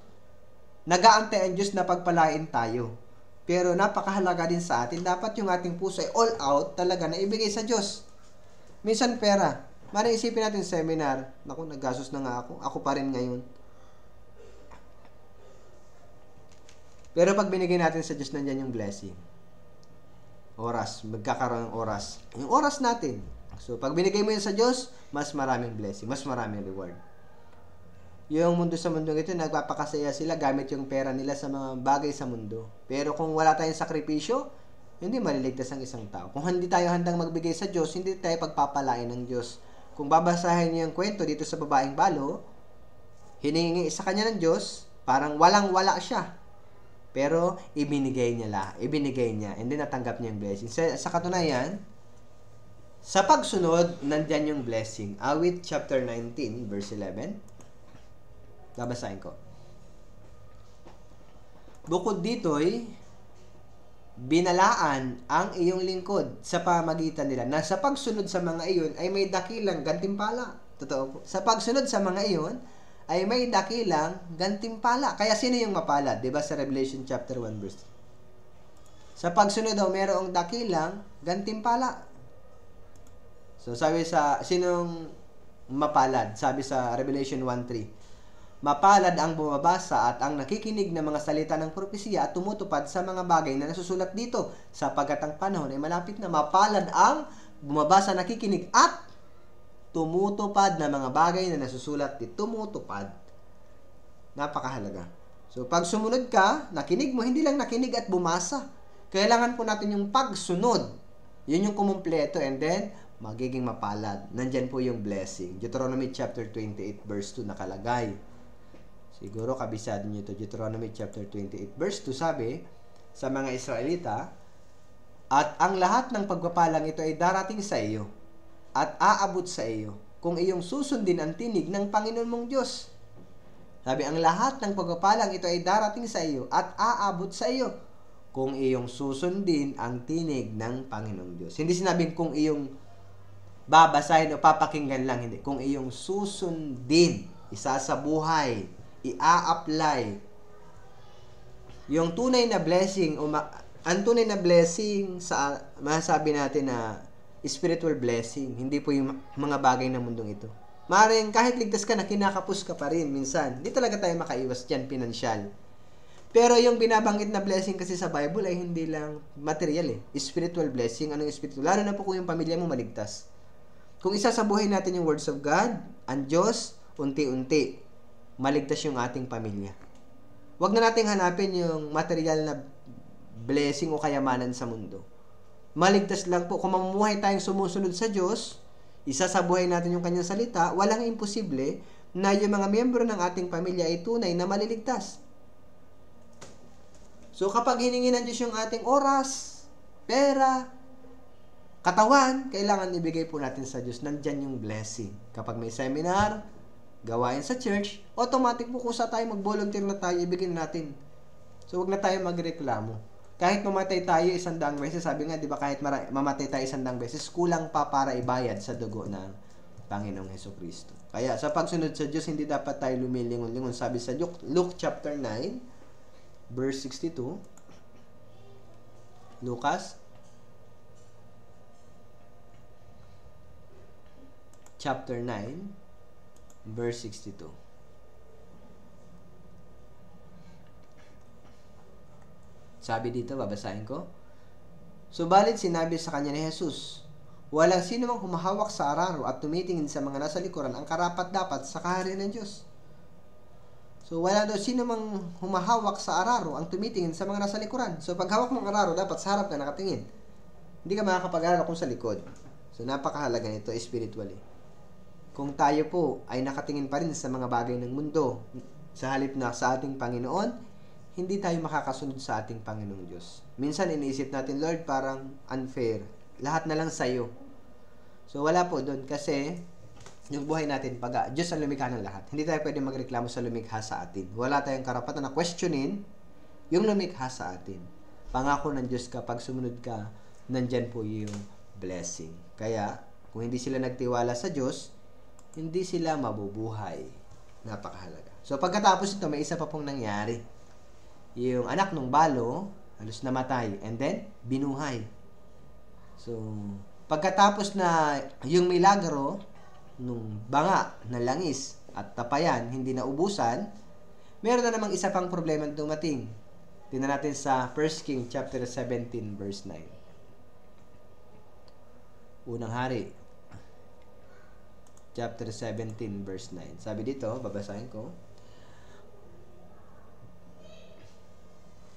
Nag-aantay ang Diyos na pagpalain tayo. Pero napakahalaga din sa atin, dapat yung ating puso ay all out talaga na ibigay sa Diyos. Minsan pera, maaaring isipin natin seminar, naku, naggastos na nga ako pa rin ngayon. Pero pag binigay natin sa Diyos, nandiyan yung blessing. Oras, magkakaroon ng oras. Yung oras natin. So, pag binigay mo yun sa Diyos, mas maraming blessing, mas maraming reward. Yung mundo sa mundo ito, nagpapakasaya sila gamit yung pera nila sa mga bagay sa mundo. Pero kung wala tayong sakripisyo, hindi maliligtas ang isang tao. Kung hindi tayo handang magbigay sa Diyos, hindi tayo pagpapalain ng Diyos. Kung babasahin niyo yung kwento dito sa babaeng balo, hiningi sa kanya ng Diyos, parang walang-wala siya. Pero ibinigay niya. And then natanggap niya yung blessing. Sa katunayan, sa pagsunod, nandyan yung blessing. Awit chapter 19, verse 11. Babasahin ko. Bukod dito'y binalaan ang iyong lingkod sa pamagitan nila na sa pagsunod sa mga iyon ay may dakilang gantimpala. Totoo po. Sa pagsunod sa mga iyon ay may dakilang gantimpala. Kaya sino yung mapalad? Diba sa Revelation chapter 1 verse 3? Sa pagsunod daw mayroong dakilang gantimpala. So sabi sa sinong mapalad? Sabi sa Revelation 1:3. Mapalad ang bumabasa at ang nakikinig ng mga salita ng propesiya at tumutupad sa mga bagay na nasusulat dito, sapagkat ang panahon ay malapit na. Mapalad ang bumabasa, nakikinig at tumutupad ng mga bagay na nasusulat dito. Tumutupad. Napakahalaga. So, pag sumunod ka, nakinig mo, hindi lang nakinig at bumasa. Kailangan po natin yung pagsunod. Yun yung kumumpleto, and then magiging mapalad. Nandyan po yung blessing. Deuteronomy chapter 28 verse 2 nakalagay. Siguro kabisado nyo ito. Deuteronomy chapter 28 verse 2 sabi sa mga Israelita, At ang lahat ng pagpapalang ito ay darating sa iyo at aabot sa iyo kung iyong susundin ang tinig ng Panginoon mong Diyos. Sabi, ang lahat ng pagpapalang ito ay darating sa iyo at aabot sa iyo kung iyong susundin ang tinig ng Panginoong Diyos. Hindi sinabing kung iyong babasahin o papakinggan lang, hindi. Kung iyong susundin, isasabuhay, ia-apply, yung tunay na blessing, ang tunay na blessing, masasabi natin na spiritual blessing, hindi po yung mga bagay ng mundong ito. Maaaring kahit ligtas ka na, kinakapos ka pa rin minsan. Hindi talaga tayo makaiwas dyan, pinansyal. Pero yung binabanggit na blessing kasi sa Bible ay hindi lang material spiritual blessing. Anong spiritual? Lalo na po kung yung pamilya mo maligtas. Kung isasabuhin natin yung words of God, ang Diyos, unti-unti, maligtas yung ating pamilya. Huwag na nating hanapin yung material na blessing o kayamanan sa mundo. Maligtas lang po. Kung mamumuhay tayong sumusunod sa Diyos, isasabuhay natin yung kanyang salita, walang imposible na yung mga miyembro ng ating pamilya ay tunay na maliligtas. So kapag hiningi ng Diyos yung ating oras, pera, katawan, kailangan ibigay po natin sa Diyos. Nandyan yung blessing. Kapag may seminar, gawain sa church, automatic po kung sa tayo mag-volunteer na tayo, ibigay natin. So wag na tayo magreklamo. Kahit mamatay tayo 100 beses, sabi nga, di ba, kahit mamatay tayo 100 beses, kulang pa para ibayad sa dugo ng Panginoong Hesukristo. Kaya sa pagsunod sa Diyos, hindi dapat tayo lumilingon-lingon. Sabi sa Luke chapter 9, verse 62, Lucas chapter 9, verse 62. Sabi dito, babasahin ko. Subalit sinabi sa kanya ni Jesus, walang sino mang humahawak sa araro at tumitingin sa mga nasa likuran ang karapat-dapat sa kaharian ng Diyos. So, wala daw sino mang humahawak sa araro ang tumitingin sa mga nasa likuran. So, pag hawak ng araro, dapat sa harap ka nakatingin. Hindi ka makakapag-araro kung sa likod. So, napakahalaga nito spiritually. Kung tayo po ay nakatingin pa rin sa mga bagay ng mundo, sa halip na sa ating Panginoon, hindi tayo makakasunod sa ating Panginoong Diyos. Minsan, iniisip natin, Lord, parang unfair. Lahat na lang sa'yo. So, wala po doon kasi yung buhay natin, pag Diyos ang lumikha ng lahat. Hindi tayo pwede magreklamo sa lumikha sa atin. Wala tayong karapatan na questionin yung lumikha sa atin. Pangako ng Diyos, kapag sumunod ka, nandyan po yung blessing. Kaya, kung hindi sila nagtiwala sa Diyos, hindi sila mabubuhay. Napakahalaga. So, pagkatapos ito, may isa pa pong nangyari. Yung anak ng balo, halos namatay, and then, binuhay. So, pagkatapos na yung milagro, nung banga na langis at tapayan, hindi na ubusan, meron na namang isa pang problema na dumating. Tingnan natin sa 1 King chapter 17, verse 9. Unang Hari, chapter 17, verse 9. Sabi dito, babasahin ko.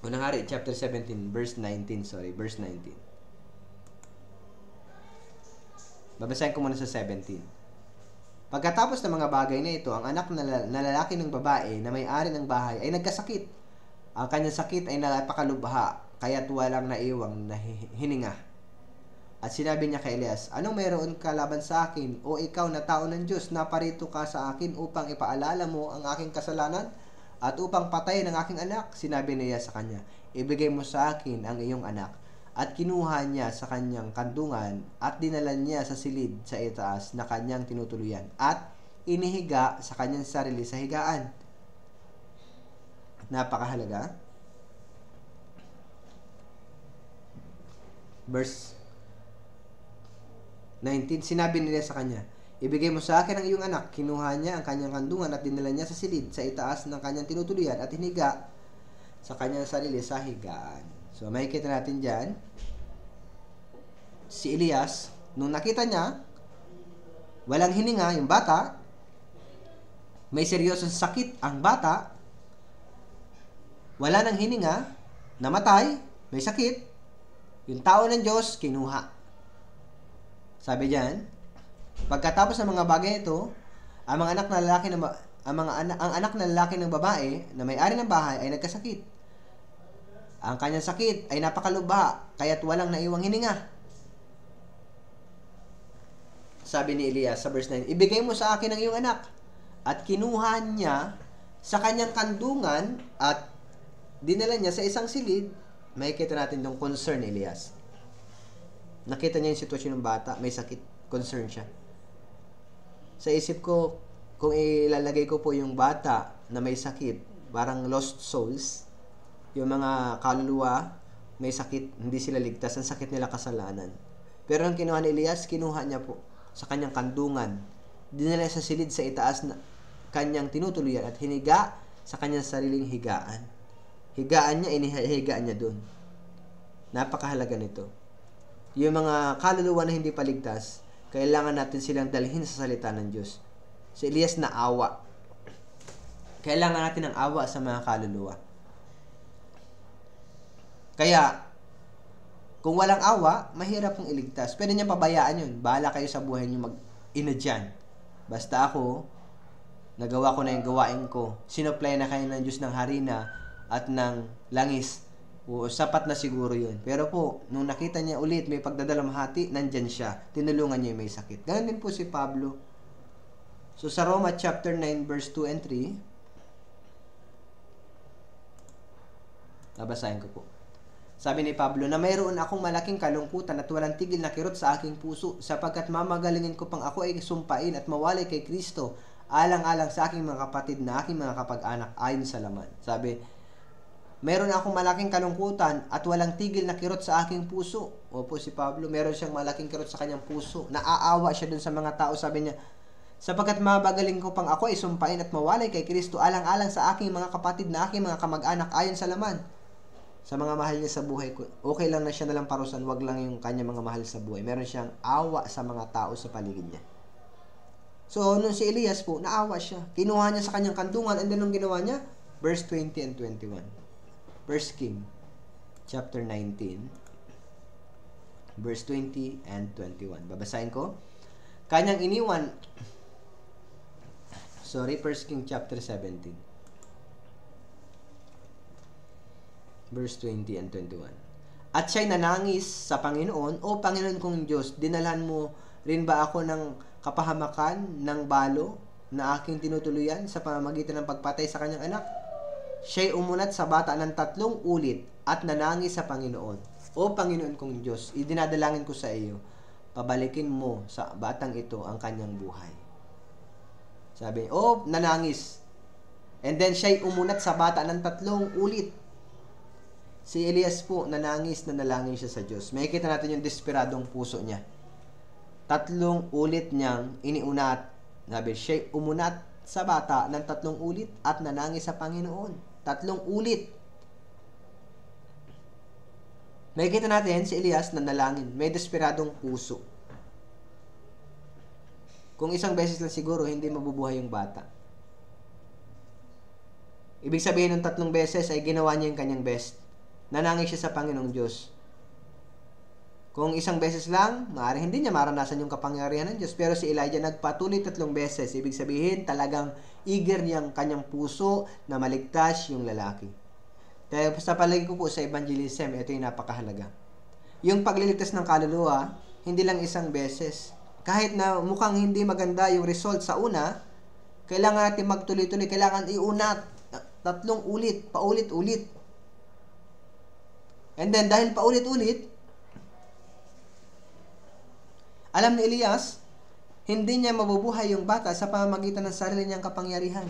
Unang Hari, chapter 17, verse 19, verse 19. Babasahin ko muna sa 17. Pagkatapos ng mga bagay na ito, ang anak na lalaki ng babae na may-ari ng bahay ay nagkasakit. Ang kanyang sakit ay napakalubha, kaya't walang naiwang na hininga. At sinabi niya kay Elias, anong mayroon ka laban sa akin? O ikaw na tao ng Diyos, naparito ka sa akin upang ipaalala mo ang aking kasalanan? At upang patayin ang aking anak, sinabi niya sa kanya, ibigay mo sa akin ang iyong anak. At kinuha niya sa kanyang kandungan at dinala niya sa silid sa itaas na kanyang tinutuluyan at inihiga sa kanyang sarili sa higaan. Napakahalaga. Verse 19, sinabi nila sa kanya, ibigay mo sa akin ang iyong anak. Kinuha niya ang kanyang kandungan at dinala niya sa silid sa itaas ng kanyang tinutuluyan at hiniga sa kanyang sarili sa higaan. So, makikita natin dyan, si Elias, nung nakita niya, walang hininga yung bata, may seryosong sakit ang bata, wala nang hininga, namatay, may sakit, yung tao ng Diyos, kinuha. Sabi dyan, pagkatapos ng mga bagay ito, ang anak na lalaki ng babae na may-ari ng bahay ay nagkasakit. Ang kanyang sakit ay napakalubha, kaya't walang naiwang hininga. Sabi ni Elias sa verse 9, ibigay mo sa akin ang iyong anak. At kinuha niya sa kanyang kandungan at dinala niya sa isang silid. Makikita natin yung concern ni Elias. Nakita niya yung sitwasyon ng bata, may sakit, concern siya. Sa isip ko, kung ilalagay ko po yung bata na may sakit, parang lost souls, yung mga kaluluwa, may sakit, hindi sila ligtas, ang sakit nila kasalanan. Pero ang kinuha ni Elias, kinuha niya po sa kanyang kandungan, dinala sa silid sa itaas na kanyang tinutuluyan at hiniga sa kanyang sariling higaan. Higaan niya, inihigaan niya doon. Napakahalaga nito. Yung mga kaluluwa na hindi paligtas, kailangan natin silang dalhin sa salita ng Diyos. Si Elias na awa. Kailangan natin ng awa sa mga kaluluwa. Kaya, kung walang awa, mahirap pong iligtas. Pwede niya pabayaan yun. Bahala kayo sa buhay niyo mag-ina dyan. Basta ako, nagawa ko na yung gawain ko. Sinupply na kayo ng Diyos ng harina at ng langis. O, sapat na siguro yun. Pero po, nung nakita niya ulit may pagdadalamhati, nandyan siya. Tinulungan niya yung may sakit. Ganon din po si Pablo. So, sa Roma chapter 9 verse 2 and 3, babasahin ko po. Sabi ni Pablo na mayroon akong malaking kalungkutan at walang tigil na kirot sa aking puso sapagkat mamagalingin ko pang ako ay sumpain at mawalay kay Kristo alang-alang sa aking mga kapatid na aking mga kapag-anak ayon sa laman. Sabi, mayroon akong malaking kalungkutan at walang tigil na kirot sa aking puso. Opo, si Pablo, meron siyang malaking kirot sa kanyang puso. Naaawa siya dun sa mga tao. Sabi niya, sapagkat mabagaling ko pang ako ay sumpain at mawalay kay Kristo alang-alang sa aking mga kapatid na aking mga kamag-anak ayon sa laman. Sa mga mahal niya sa buhay, okay lang na siya nalang parusan, wag lang yung kanya mga mahal sa buhay. Meron siyang awa sa mga tao sa paligid niya. So, nung si Elias po, naawa siya. Kinuha niya sa kanyang kandungan, and then nung ginawa niya, verse 20 and 21. 1 King, chapter 19, verse 20 and 21. Babasahin ko. Kanyang iniwan, 1 King chapter 17. Verse 20 and 21. At siya'y nanangis sa Panginoon, O Panginoon kong Diyos, dinalhan mo rin ba ako ng kapahamakan ng balo na aking tinutuluyan sa pamamagitan ng pagpatay sa kanyang anak? Siya'y umunat sa bata ng 3 ulit at nanangis sa Panginoon. O Panginoon kong Diyos, idinadalangin ko sa iyo, pabalikin mo sa batang ito ang kanyang buhay. Sabi, nanangis. And then siya'y umunat sa bata ng 3 ulit. Si Elias po, nanangis na nalangin siya sa Diyos. Makikita natin yung desperadong puso niya. 3 ulit niyang iniunat. Sabi, siya umunat sa bata ng 3 ulit at nanangis sa Panginoon. 3 ulit. Makikita natin si Elias na nalangin. May desperadong puso. Kung isang beses lang siguro, hindi mabubuhay yung bata. Ibig sabihin ng 3 beses ay ginawa niya yung kanyang best. Nanangis siya sa Panginoong Diyos. Kung isang beses lang, maaaring hindi niya maranasan yung kapangyarihan ng Diyos. Pero si Elijah nagpatuloy 3 beses. Ibig sabihin, talagang eager niyang kanyang puso na maligtas yung lalaki. Kaya sa palagi ko po sa evangelism, ito yung napakahalaga. Yung pagliligtas ng kaluluwa, hindi lang isang beses. Kahit na mukhang hindi maganda yung result sa una, kailangan natin magtuloy-tuloy. Kailangan iunat 3 ulit, paulit-ulit. And then, dahil paulit-ulit, alam ni Elias, hindi niya mabubuhay yung bata sa pamamagitan ng sarili niyang kapangyarihan.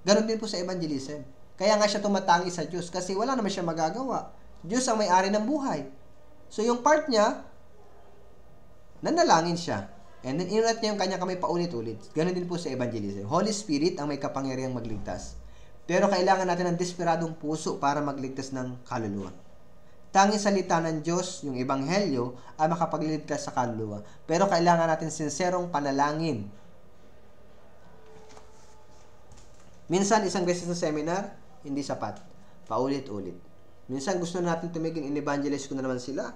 Ganon din po sa evangelism. Kaya nga siya tumatangi sa Diyos kasi wala naman siya magagawa. Diyos ang may-ari ng buhay. So, yung part niya, nanalangin siya. And then, inulat niya yung kanyang kamay paulit-ulit. Ganon din po sa evangelism. Holy Spirit ang may kapangyarihang magligtas. Pero kailangan natin ng desperadong puso para magligtas ng kaluluwa. Tanging salita ng Diyos, yung ebanghelyo, ay makapagliligtas sa kaluluwa. Pero kailangan natin sinserong panalangin. Minsan, isang beses sa seminar, hindi sapat. Paulit-ulit. Minsan, gusto natin tumigil, in-evangelize ko na naman sila.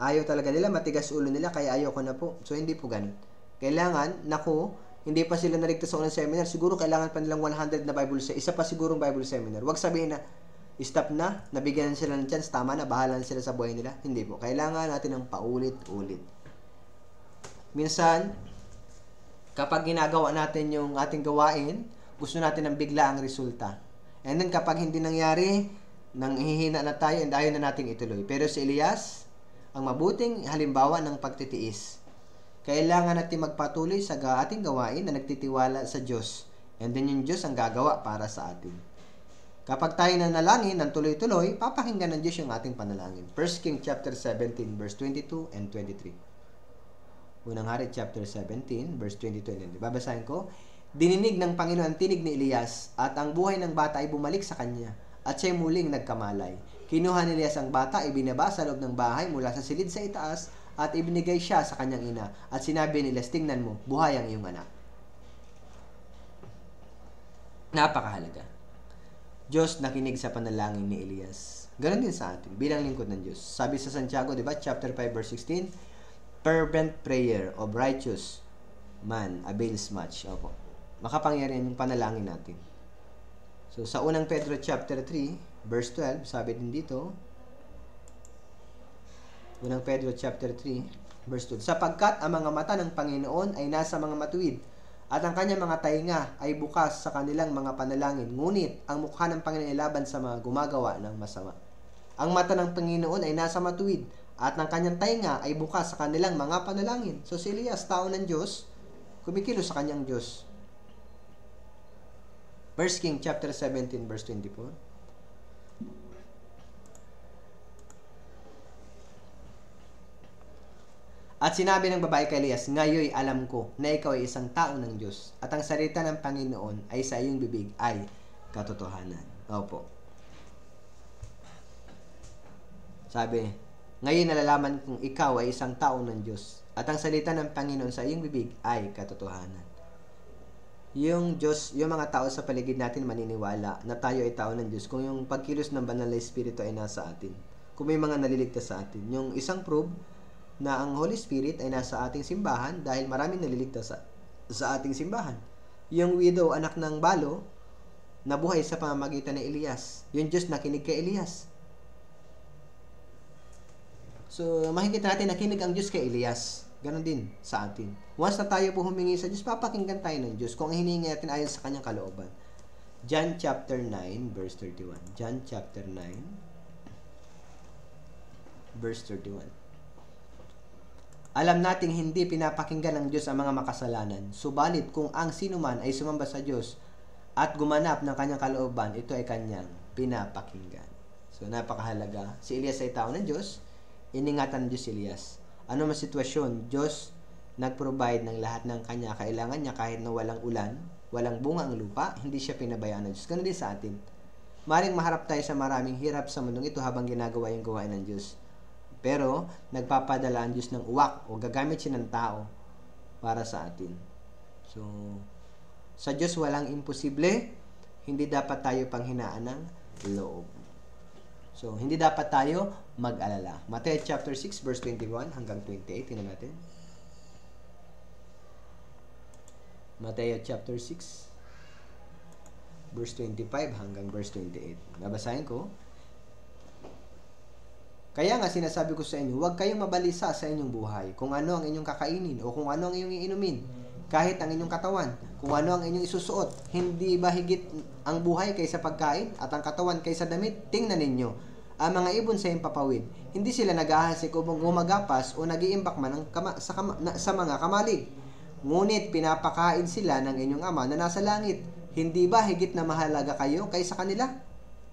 Ayaw talaga nila, matigas ulo nila, kaya ayaw ko na po. So, hindi po ganun. Kailangan, hindi pa sila naligtas sa unang seminar, siguro kailangan pa nilang 100 na Bible seminar. Isa pa sigurong Bible seminar. Huwag sabihin na, stop na, nabigyan sila ng chance, tama na, bahala na sila sa buhay nila. Hindi po. Kailangan natin ng paulit-ulit. Minsan, kapag ginagawa natin yung ating gawain, gusto natin ng bigla ang resulta. And then kapag hindi nangyari, nanghihina na tayo and ayaw na nating ituloy. Pero si Elias, ang mabuting halimbawa ng pagtitiis. Kailangan natin magpatuloy sa ating gawain na nagtitiwala sa Diyos. And then yung Diyos ang gagawa para sa atin. Kapag tayo nanalangin ng tuloy-tuloy, papakinggan ng Diyos yung ating panalangin. 1 King chapter 17, verse 22 and 23. Unang Hari chapter 17, verse 22 and 23. Babasahin ko. Dininig ng Panginoon ang tinig ni Elias, at ang buhay ng bata ay bumalik sa kanya, at siya'y muling nagkamalay. Kinuha ni Elias ang bata, ibinaba sa loob ng bahay mula sa silid sa itaas, at ibinigay siya sa kanyang ina. At sinabi ni Elias, tingnan mo, buhay ang iyong anak. Napakahalaga. Diyos nakinig sa panalangin ni Elias. Ganon din sa atin, bilang lingkod ng Diyos. Sabi sa Santiago, di ba, chapter 5, verse 16, fervent prayer of righteous man avails much. Opo. Makapangyarihan yung panalangin natin. So, sa unang Pedro chapter 3, verse 12, sabi din dito, unang Pedro chapter 3, verse 12, sapagkat ang mga mata ng Panginoon ay nasa mga matuwid, at ang kanyang mga tainga ay bukas sa kanilang mga panalangin, ngunit ang mukha ng Panginoon ay laban sa mga gumagawa ng masama. Ang mata ng Panginoon ay nasa matuwid, at ang kanyang tainga ay bukas sa kanilang mga panalangin. So si Elias, tao ng Diyos, kumikilos sa kanyang Diyos. 1 King chapter 17, verse 24. At sinabi ng babae kay Elias, ngayoy alam ko na ikaw ay isang tao ng Diyos, at ang salita ng Panginoon ay sa iyong bibig ay katotohanan. Opo. Sabi, ngayon nalalaman kong ikaw ay isang tao ng Diyos, at ang salita ng Panginoon sa iyong bibig ay katotohanan. Yung Diyos, yung mga tao sa paligid natin maniniwala na tayo ay tao ng Diyos kung yung pagkilos ng banal na Espiritu ay nasa atin. Kung may mga naliligtas sa atin. Yung isang proof na ang Holy Spirit ay nasa ating simbahan dahil maraming naliligtas sa ating simbahan. Yung widow, anak ng balo, nabuhay sa pamamagitan ni Elias. Yung Diyos nakinig kay Elias. So, makikita natin nakinig ang Diyos kay Elias. Ganon din sa atin. Once na tayo po humingi sa Diyos, papakinggan tayo ng Diyos kung hiningi natin ayon sa kanyang kalooban. John chapter 9, verse 31. John chapter 9, verse 31. Alam nating hindi pinapakinggan ng Diyos ang mga makasalanan. Subalit kung ang sinuman ay sumamba sa Diyos at gumanap ng kanyang kalooban, ito ay kanyang pinapakinggan. So, napakahalaga. Si Elias ay tao ng Diyos. Iningatan ng Diyos si Elias. Ano man sitwasyon, Diyos nag-provide ng lahat ng kanya kailangan niya kahit na walang ulan, walang bunga ang lupa, hindi siya pinabayaan ng Diyos. Ganun din sa atin. Maring maharap tayo sa maraming hirap sa mundong ito habang ginagawa yung gawain ng Diyos. Pero, nagpapadala ang Diyos ng uwak o gagamit siya ng tao para sa atin. So, sa Diyos walang imposible, hindi dapat tayo panghinaan ng loob. So, hindi dapat tayo mag-alala. Matthew chapter 6, verse 21 hanggang 28. Tingnan natin. Matthew chapter 6, verse 25 hanggang verse 28. Babasahin ko. Kaya nga sinasabi ko sa inyo, huwag kayong mabalisa sa inyong buhay, kung ano ang inyong kakainin o kung ano ang inyong iinumin, kahit ang inyong katawan, kung ano ang inyong isusuot. Hindi ba higit ang buhay kaysa pagkain at ang katawan kaysa damit? Tingnan ninyo, ang mga ibon sa impapawid, hindi sila nag-ahasik o gumagapas o nag-iimbak man sa mga kamalig. Ngunit pinapakain sila ng inyong ama na nasa langit. Hindi ba higit na mahalaga kayo kaysa kanila?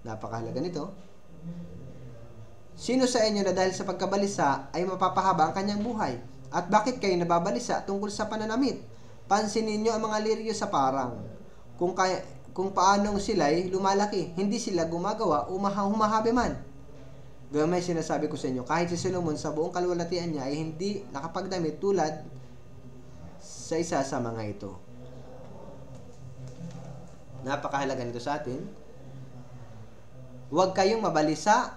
Napakahalaga nito. Sino sa inyo na dahil sa pagkabalisa ay mapapahaba ang kanyang buhay? At bakit kayo nababalisa tungkol sa pananamit? Pansinin niyo ang mga liryo sa parang. Kung paanong sila'y lumalaki, hindi sila gumagawa o humahabi man. Gamay sinasabi ko sa inyo, kahit si Solomon sa buong kalwalatian niya ay hindi nakapagdamit tulad sa isa sa mga ito. Napakahalaga nito sa atin. Huwag kayong mabalisa.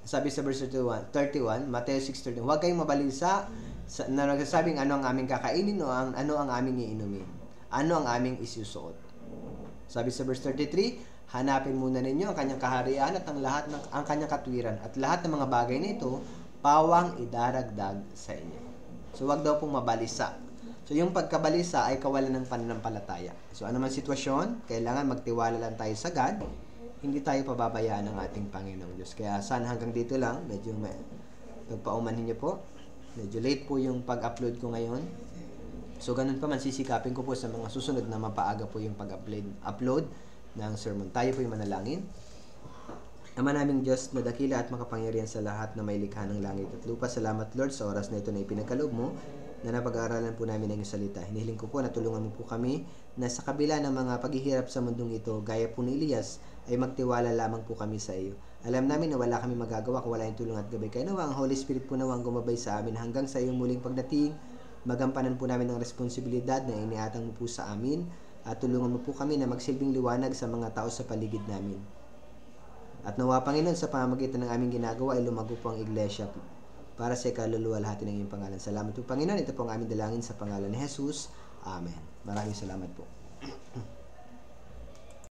Sabi sa verse 31, Matthew 6:31, huwag kayong mabalisa na nagsasabing ano ang aming kakainin o ano ang aming iinumin. Ano ang aming isusuot. Sabi sa verse 33, Hanapin muna ninyo ang kanyang kaharian at ang kanyang katwiran, at lahat ng mga bagay na ito pawang idaragdag sa inyo. So wag daw pong mabalisa. So yung pagkabalisa ay kawalan ng pananampalataya. So ano man sitwasyon, kailangan magtiwala lang tayo sa God. Hindi tayo pababayaan ng ating Panginoong Diyos. Kaya sana hanggang dito lang, medyo pagpaumanhin niyo po. Medyo late po yung pag-upload ko ngayon. So ganun pa man, sisikapin ko po sa mga susunod na mapaaga po yung pag-upload ng sermon. Tayo po yung manalangin. Ama naming Diyos na dakila at makapangyarihan sa lahat na may likha ng langit at lupa, salamat Lord sa oras na ito na ipinagkaloob mo na napag-aaralan po namin ang iyong salita. Hinihiling ko po na tulungan mo po kami na sa kabila ng mga paghihirap sa mundong ito, gaya po ni Elias, ay magtiwala lamang po kami sa iyo. Alam namin na wala kami magagawa kung wala yung tulong at gabay. Kaya nawa ang Holy Spirit po nawa ang gumabay sa amin hanggang sa iyong muling pagdating. Magampanan po namin ang responsibilidad na iniatang mo po sa amin at tulungan mo po kami na magsilbing liwanag sa mga tao sa paligid namin. At nawa Panginoon, sa pamamagitan ng aming ginagawa ay lumago po ang iglesia para sa ikaluluwalhati ng iyong pangalan. Salamat po Panginoon. Ito po ang aming dalangin sa pangalan ni Jesus. Amen. Maraming salamat po.